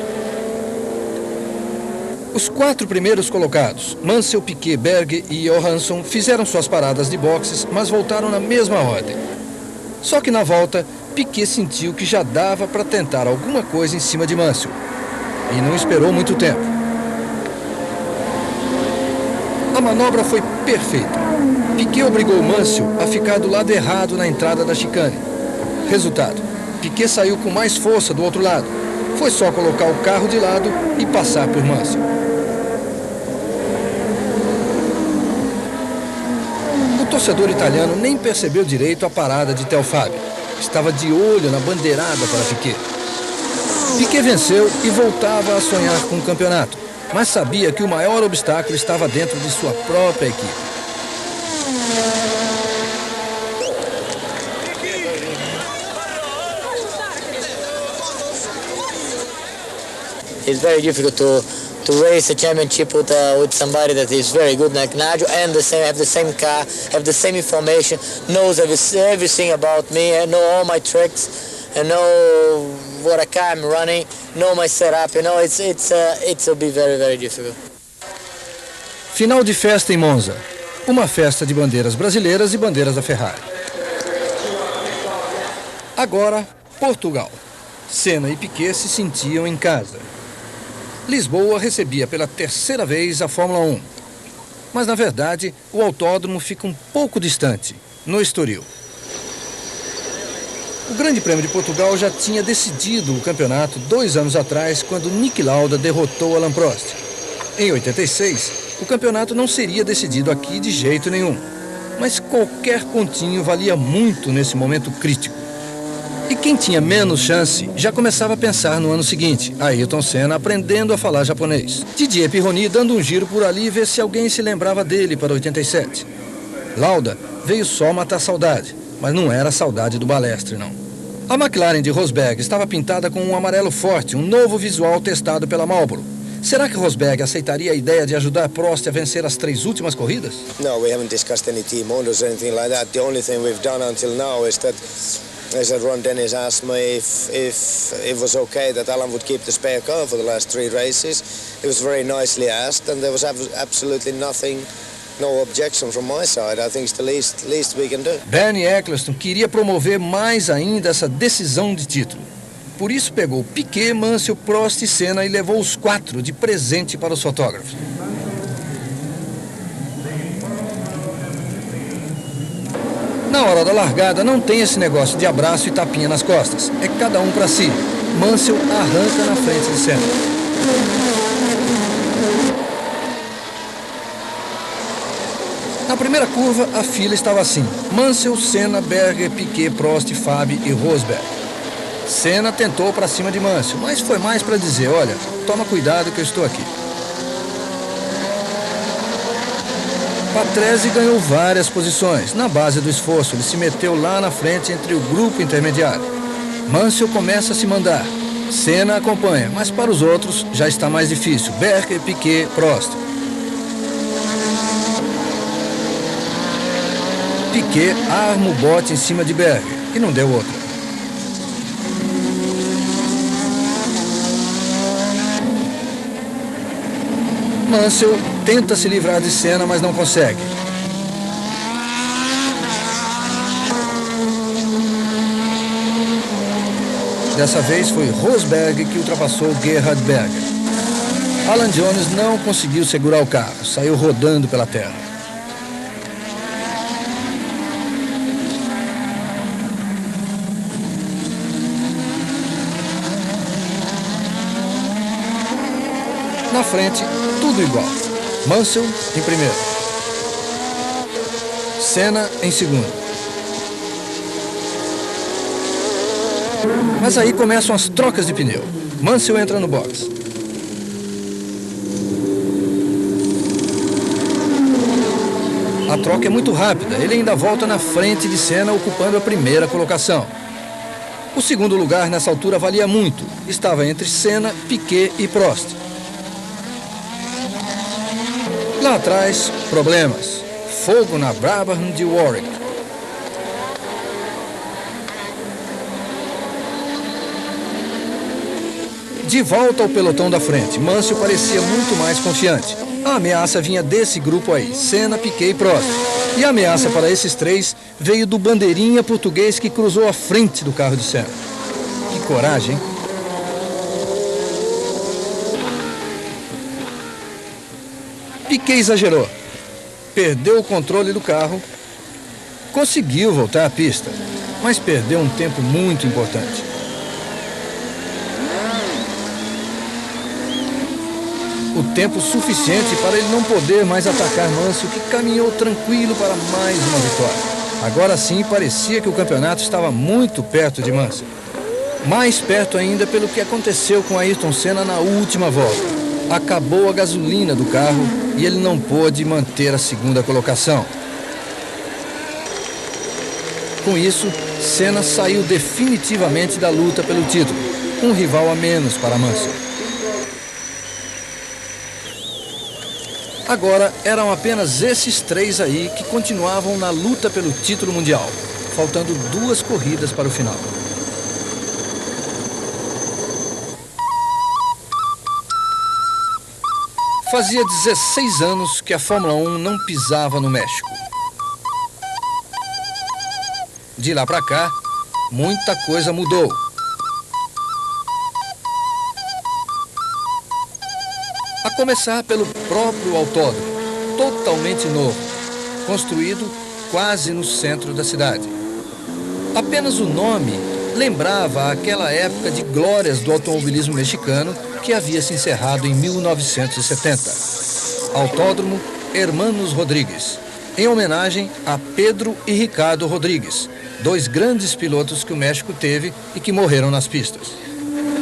Os 4 primeiros colocados, Mansell, Piquet, Berger e Johansson, fizeram suas paradas de boxes, mas voltaram na mesma ordem. Só que na volta, Piquet sentiu que já dava para tentar alguma coisa em cima de Mansell. E não esperou muito tempo. A manobra foi perfeita. Piquet obrigou Mansell a ficar do lado errado na entrada da chicane. Resultado, Piquet saiu com mais força do outro lado. Foi só colocar o carro de lado e passar por Mansell. O torcedor italiano nem percebeu direito a parada de Telfab. Estava de olho na bandeirada para Piquet. Piquet venceu e voltava a sonhar com o campeonato, mas sabia que o maior obstáculo estava dentro de sua própria equipe. It's very difficult to race a championship with somebody that is very good like Nigel and have the same car, have the same information, knows everything about me, and know all my tricks, and know what a car I'm running, know my setup. You know, it'll be very, very difficult. Final de festa em Monza. Uma festa de bandeiras brasileiras e bandeiras da Ferrari. Agora, Portugal. Senna e Piquet se sentiam em casa. Lisboa recebia pela 3ª vez a Fórmula 1. Mas, na verdade, o autódromo fica um pouco distante, no Estoril. O Grande Prêmio de Portugal já tinha decidido o campeonato 2 anos atrás, quando Niki Lauda derrotou Alain Prost. Em 86, o campeonato não seria decidido aqui de jeito nenhum. Mas qualquer pontinho valia muito nesse momento crítico. E quem tinha menos chance já começava a pensar no ano seguinte. Ayrton Senna aprendendo a falar japonês. Didier Pironi dando um giro por ali ver se alguém se lembrava dele para 87. Lauda veio só matar saudade, mas não era a saudade do Balestre, não. A McLaren de Rosberg estava pintada com um amarelo forte, um novo visual testado pela Marlboro. Será que Rosberg aceitaria a ideia de ajudar Prost a vencer as 3 últimas corridas? No, we haven't discussed any team orders or anything like that. The only thing we've done until now is that Ron Dennis asked me if it was okay that Alan would keep the spare car for the last 3 races. It was very nicely asked, and there was absolutely nothing, no objection from my side. I think it's the least we can do. Bernie Eccleston queria promover mais ainda essa decisão de título. Por isso pegou Piquet, Mansell, Prost e Senna e levou os 4 de presente para os fotógrafos. Na hora da largada não tem esse negócio de abraço e tapinha nas costas. É cada um para si. Mansell arranca na frente de Senna. Na primeira curva, a fila estava assim: Mansell, Senna, Berger, Piquet, Prost, Fabi e Rosberg. Senna tentou para cima de Mansell, mas foi mais para dizer: olha, toma cuidado que eu estou aqui. Patrese ganhou várias posições. Na base do esforço, ele se meteu lá na frente entre o grupo intermediário. Mansell começa a se mandar. Senna acompanha, mas para os outros já está mais difícil. Berger, Piquet, Prost. Piquet arma o bote em cima de Berger, e não deu outra. Mansell tenta se livrar de Senna, mas não consegue. Dessa vez foi Rosberg que ultrapassou Gerhard Berger. Alan Jones não conseguiu segurar o carro, saiu rodando pela terra. Na frente, tudo igual. Mansell em primeiro. Senna em segundo. Mas aí começam as trocas de pneu. Mansell entra no box. A troca é muito rápida. Ele ainda volta na frente de Senna, ocupando a primeira colocação. O segundo lugar nessa altura valia muito. Estava entre Senna, Piquet e Prost. Lá atrás, problemas. Fogo na Brabham de Warwick. De volta ao pelotão da frente, Mansell parecia muito mais confiante. A ameaça vinha desse grupo aí, Senna, Piquet e Prost. E a ameaça para esses 3 veio do bandeirinha português que cruzou a frente do carro de Senna. Que coragem, hein? Piquet exagerou. Perdeu o controle do carro. Conseguiu voltar à pista, mas perdeu um tempo muito importante. O tempo suficiente para ele não poder mais atacar Mansell, que caminhou tranquilo para mais uma vitória. Agora sim parecia que o campeonato estava muito perto de Mansell. Mais perto ainda pelo que aconteceu com Ayrton Senna na última volta. Acabou a gasolina do carro e ele não pôde manter a segunda colocação. Com isso, Senna saiu definitivamente da luta pelo título, um rival a menos para Mansell. Agora eram apenas esses 3 aí que continuavam na luta pelo título mundial, faltando 2 corridas para o final. Fazia 16 anos que a Fórmula 1 não pisava no México. De lá para cá, muita coisa mudou. A começar pelo próprio autódromo, totalmente novo, construído quase no centro da cidade. Apenas o nome lembrava aquela época de glórias do automobilismo mexicano que havia se encerrado em 1970. Autódromo Hermanos Rodríguez, em homenagem a Pedro e Ricardo Rodríguez, 2 grandes pilotos que o México teve e que morreram nas pistas.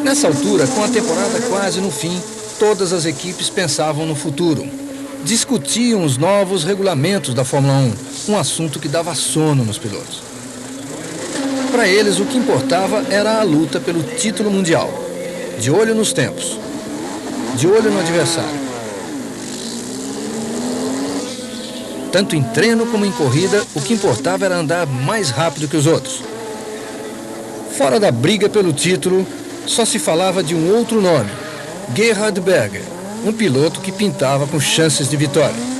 Nessa altura, com a temporada quase no fim, todas as equipes pensavam no futuro. Discutiam os novos regulamentos da Fórmula 1, um assunto que dava sono nos pilotos. Para eles, o que importava era a luta pelo título mundial, de olho nos tempos. de olho no adversário. Tanto em treino como em corrida, o que importava era andar mais rápido que os outros. Fora da briga pelo título, só se falava de um outro nome, Gerhard Berger, um piloto que pintava com chances de vitória.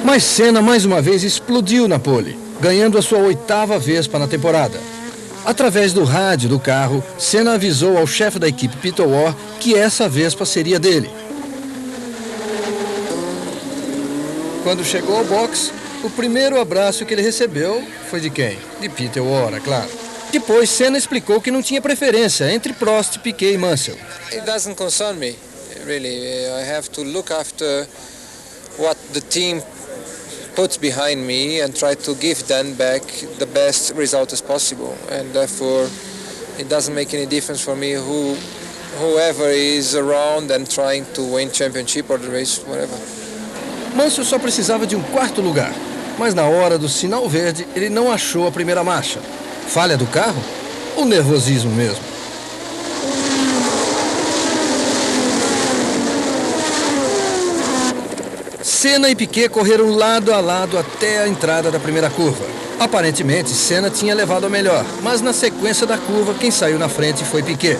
Mas Senna mais uma vez explodiu na pole, ganhando a sua 8ª Vespa na temporada. Através do rádio do carro, Senna avisou ao chefe da equipe Peter Warr que essa Vespa seria dele. Quando chegou ao box, o primeiro abraço que ele recebeu foi de quem? De Peter Warr, é claro. Depois, Senna explicou que não tinha preferência entre Prost, Piquet e Mansell. It doesn't concern me, really. I have to look after what the team puts behind me and try to give them back the best result as possible. And therefore, it doesn't make any difference for me whoever is around and trying to win championship or the race, whatever. Mansell só precisava de um 4º lugar, mas na hora do sinal verde, ele não achou a primeira marcha. Falha do carro ou nervosismo mesmo? Senna e Piquet correram lado a lado até a entrada da primeira curva. Aparentemente, Senna tinha levado a melhor, mas na sequência da curva, quem saiu na frente foi Piquet.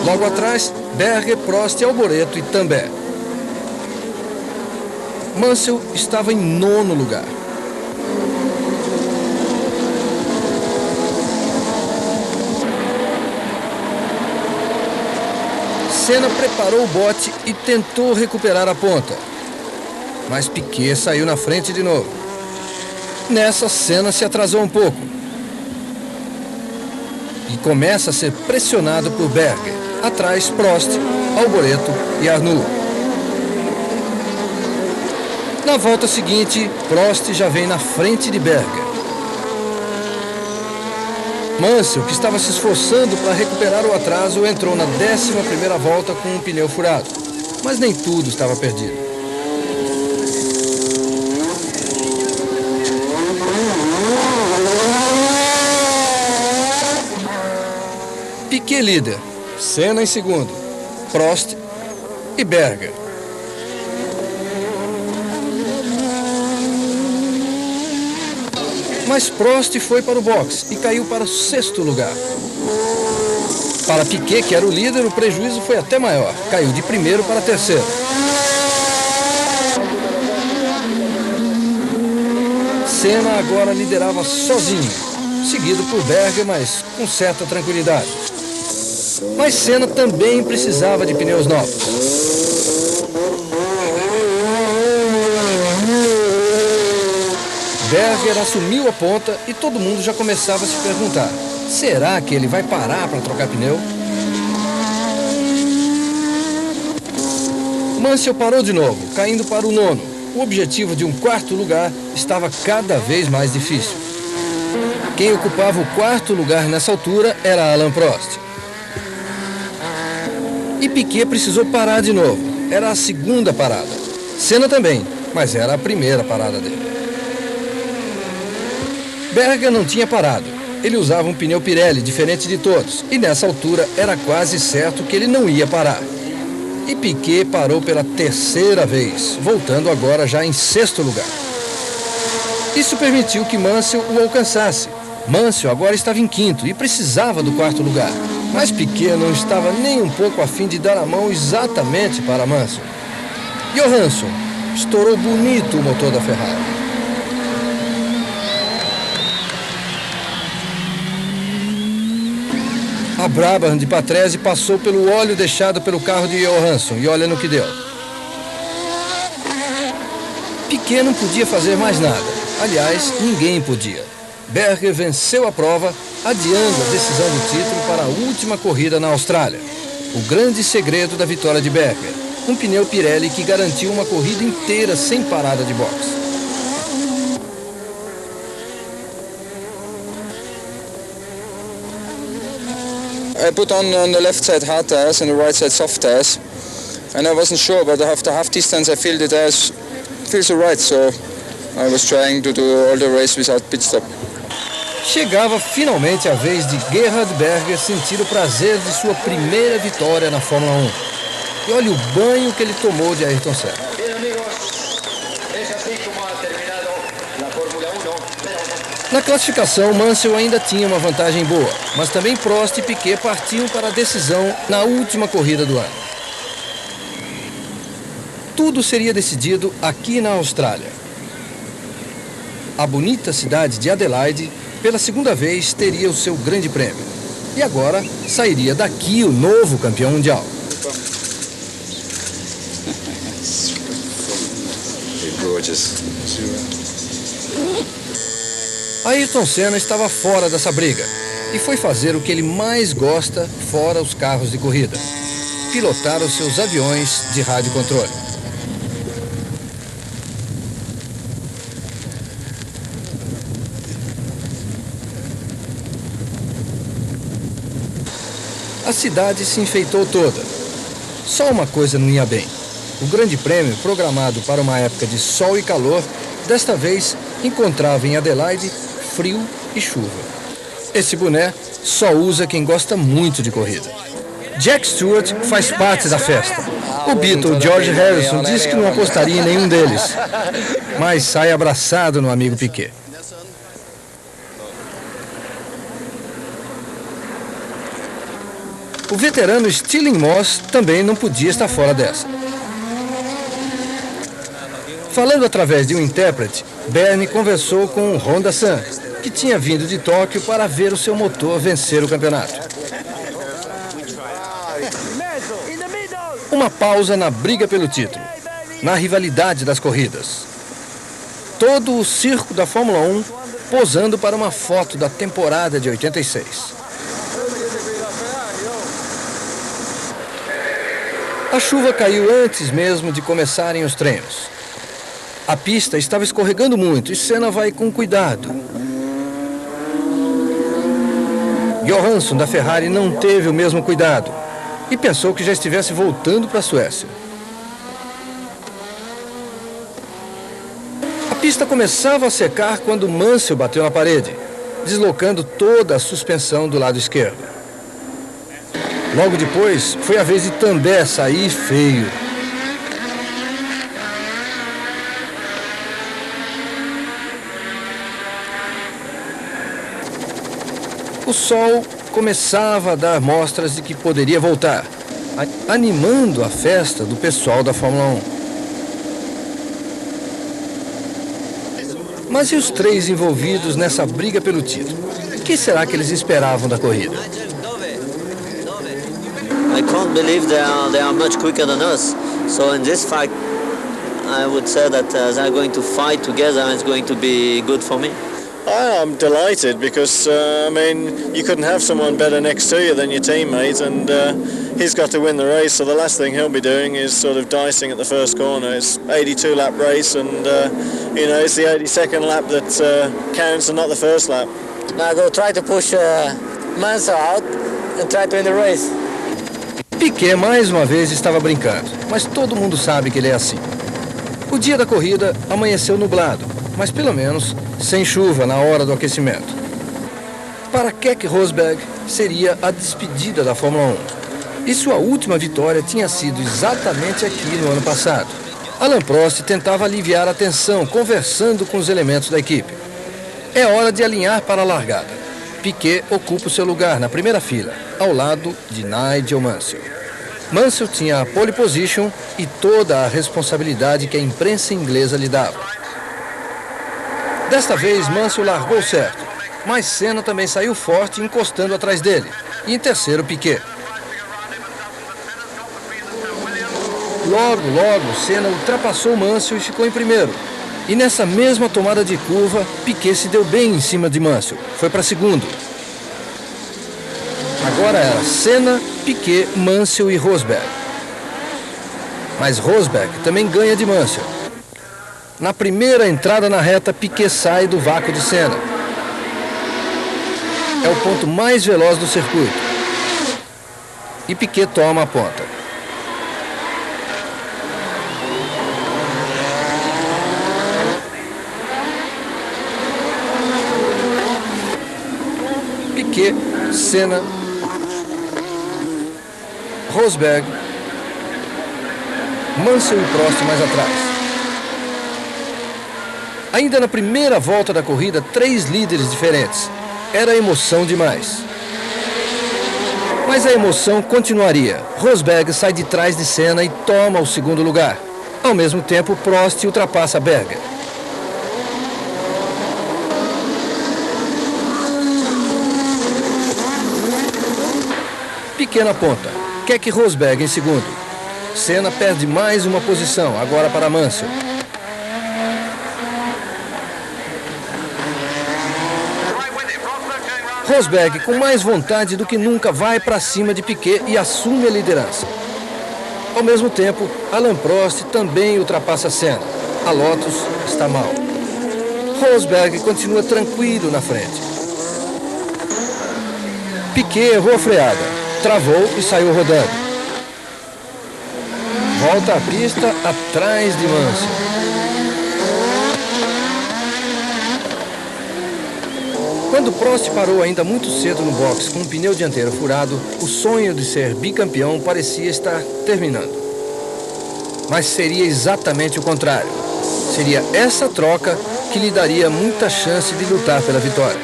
Logo atrás, Berger, Prost, Alboreto e Tambay. Mansell estava em 9º lugar. Senna preparou o bote e tentou recuperar a ponta. Mas Piquet saiu na frente de novo. Nessa, Senna se atrasou um pouco. E começa a ser pressionado por Berger. Atrás, Prost, Alboreto e Arnoux. Na volta seguinte, Prost já vem na frente de Berger. Mansell, que estava se esforçando para recuperar o atraso, entrou na 11ª volta com um pneu furado. Mas nem tudo estava perdido. Piquet líder, Senna em segundo, Prost e Berger. Mas Prost foi para o box e caiu para o 6º lugar. Para Piquet, que era o líder, o prejuízo foi até maior. Caiu de 1º para 3º. Senna agora liderava sozinho, seguido por Berger, mas com certa tranquilidade. Mas Senna também precisava de pneus novos. Berger assumiu a ponta e todo mundo já começava a se perguntar: será que ele vai parar para trocar pneu? Mansell parou de novo, caindo para o 9º. O objetivo de um 4º lugar estava cada vez mais difícil. Quem ocupava o 4º lugar nessa altura era Alain Prost. E Piquet precisou parar de novo. Era a 2ª parada. Senna também, mas era a 1ª parada dele. Berger não tinha parado. Ele usava um pneu Pirelli diferente de todos, e nessa altura era quase certo que ele não ia parar. E Piquet parou pela 3ª vez, voltando agora já em 6º lugar. Isso permitiu que Mansell o alcançasse. Mansell agora estava em 5º e precisava do 4º lugar. Mas Piquet não estava nem um pouco a fim de dar a mão exatamente para Mansell. Johansson estourou bonito o motor da Ferrari. A Brabham de Patrese passou pelo óleo deixado pelo carro de Johansson e olha no que deu. Piquet não podia fazer mais nada. Aliás, ninguém podia. Berger venceu a prova, adiando a decisão do título para a última corrida na Austrália. O grande segredo da vitória de Berger: um pneu Pirelli que garantiu uma corrida inteira sem parada de boxe. I put on the left side hard tires and the right side soft tires, and I wasn't sure, but after half distance I feel the tires feels alright, so I was trying to do all the race without pit stop. Chegava finalmente a vez de Gerhard Berger sentir o prazer de sua primeira vitória na Fórmula 1. E olha o banho que ele tomou de Ayrton Senna. Na classificação, Mansell ainda tinha uma vantagem boa, mas também Prost e Piquet partiam para a decisão na última corrida do ano. Tudo seria decidido aqui na Austrália. A bonita cidade de Adelaide, pela segunda vez, teria o seu grande prêmio. E agora sairia daqui o novo campeão mundial. Ayrton Senna estava fora dessa briga e foi fazer o que ele mais gosta fora os carros de corrida: pilotar os seus aviões de radiocontrole. A cidade se enfeitou toda. Só uma coisa não ia bem. O grande prêmio, programado para uma época de sol e calor, desta vez encontrava em Adelaide frio e chuva. Esse boné só usa quem gosta muito de corrida. Jack Stewart faz parte da festa. O Beatle George Harrison disse que não apostaria em nenhum deles, mas sai abraçado no amigo Piquet. O veterano Stirling Moss também não podia estar fora dessa. Falando através de um intérprete, Bernie conversou com Honda-san, que tinha vindo de Tóquio para ver o seu motor vencer o campeonato. Uma pausa na briga pelo título, na rivalidade das corridas. Todo o circo da Fórmula 1 posando para uma foto da temporada de 86. A chuva caiu antes mesmo de começarem os treinos. A pista estava escorregando muito e Senna vai com cuidado. Johansson, da Ferrari, não teve o mesmo cuidado e pensou que já estivesse voltando para a Suécia. A pista começava a secar quando Mansell bateu na parede, deslocando toda a suspensão do lado esquerdo. Logo depois, foi a vez de També sair feio. O sol começava a dar mostras de que poderia voltar, animando a festa do pessoal da Fórmula 1. Mas e os três envolvidos nessa briga pelo título? O que será que eles esperavam da corrida? I can't believe they are much quicker than us. So in this fact, I would say that they're going to fight together and it's going to be good for me. I'm delighted because, you couldn't have someone better next to you than your teammate, and he's got to win the race, so the last thing he'll be doing is sort of dicing at the first corner. It's 82-lap race, and, it's the 82nd lap that counts and not the first lap. Now go try to push Mansell out and try to win the race. Piquet mais uma vez estava brincando, mas todo mundo sabe que ele é assim. O dia da corrida amanheceu nublado, mas pelo menos sem chuva na hora do aquecimento. Para Keck Rosberg seria a despedida da Fórmula 1. E sua última vitória tinha sido exatamente aqui no ano passado. Alain Prost tentava aliviar a tensão, conversando com os elementos da equipe. É hora de alinhar para a largada. Piquet ocupa o seu lugar na primeira fila, ao lado de Nigel Mansell. Mansell tinha a pole position e toda a responsabilidade que a imprensa inglesa lhe dava. Desta vez, Mansell largou certo, mas Senna também saiu forte, encostando atrás dele. E em terceiro, Piquet. Logo, Senna ultrapassou Mansell e ficou em primeiro. E nessa mesma tomada de curva, Piquet se deu bem em cima de Mansell. Foi para segundo. Agora era Senna, Piquet, Mansell e Rosberg. Mas Rosberg também ganha de Mansell. Na primeira entrada na reta, Piquet sai do vácuo de Senna. É o ponto mais veloz do circuito. E Piquet toma a ponta. Senna, Rosberg, Mansell e Prost mais atrás. Ainda na primeira volta da corrida, 3 líderes diferentes. Era emoção demais. Mas a emoção continuaria. Rosberg sai de trás de Senna e toma o segundo lugar. Ao mesmo tempo, Prost ultrapassa Berger. Pequena ponta. Keck Rosberg em segundo. Senna perde mais uma posição, agora para Mansell. Rosberg, com mais vontade do que nunca, vai para cima de Piquet e assume a liderança. Ao mesmo tempo, Alain Prost também ultrapassa Senna. A Lotus está mal. Rosberg continua tranquilo na frente. Piquet errou a freada, travou e saiu rodando. Volta à pista atrás de Mansell. Quando Prost parou ainda muito cedo no box com um pneu dianteiro furado, o sonho de ser bicampeão parecia estar terminando. Mas seria exatamente o contrário. Seria essa troca que lhe daria muita chance de lutar pela vitória.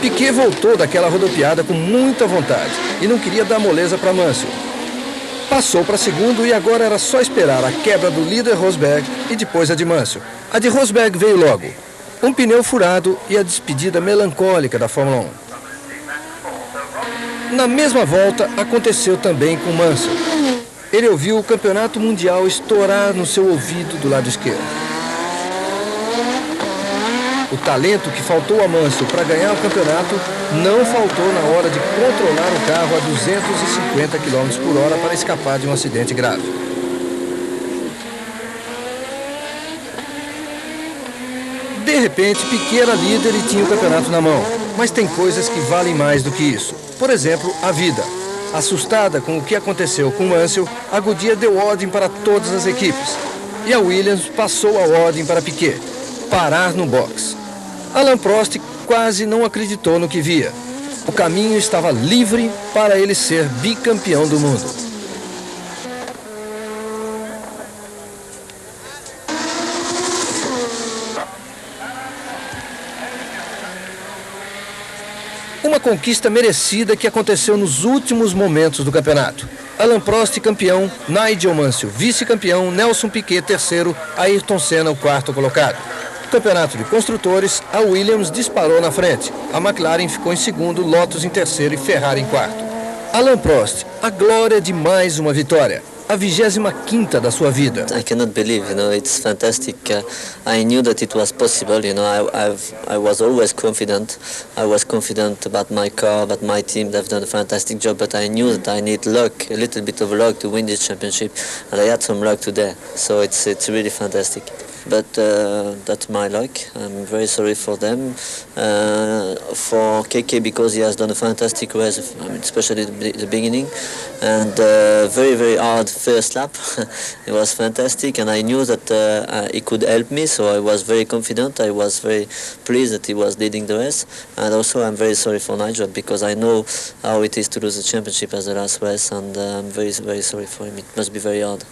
Piquet voltou daquela rodopiada com muita vontade e não queria dar moleza para Mansell. Passou para segundo e agora era só esperar a quebra do líder Rosberg e depois a de Mansell. A de Rosberg veio logo. Um pneu furado e a despedida melancólica da Fórmula 1. Na mesma volta, aconteceu também com Mansell. Ele ouviu o campeonato mundial estourar no seu ouvido do lado esquerdo. O talento que faltou a Mansell para ganhar o campeonato não faltou na hora de controlar o carro a 250 km por hora para escapar de um acidente grave. De repente, Piquet era líder e tinha o campeonato na mão. Mas tem coisas que valem mais do que isso. Por exemplo, a vida. Assustada com o que aconteceu com Mansell, a Goodyear deu ordem para todas as equipes. E a Williams passou a ordem para Piquet: parar no box. Alain Prost quase não acreditou no que via. O caminho estava livre para ele ser bicampeão do mundo. Uma conquista merecida que aconteceu nos últimos momentos do campeonato. Alain Prost campeão, Nigel Mansell vice-campeão, Nelson Piquet terceiro, Ayrton Senna o quarto colocado. Campeonato de construtores, a Williams disparou na frente. A McLaren ficou em segundo, Lotus em terceiro e Ferrari em quarto. Alain Prost, a glória de mais uma vitória. A 25ª da sua vida. I cannot believe, it's fantastic. I knew that it was possible, I was always confident. I was confident about my car, about my team. They've done a fantastic job, but I knew that I need luck, a little bit of luck to win this championship, and I had some luck today. So it's really fantastic. But that's my luck. I'm very sorry for them, for KK, because he has done a fantastic race, especially the beginning, and very, very hard first lap. It was fantastic, and I knew that he could help me, so I was very confident. I was very pleased that he was leading the race, and also I'm very sorry for Nigel, because I know how it is to lose the championship as the last race, and I'm very, very sorry for him. It must be very hard.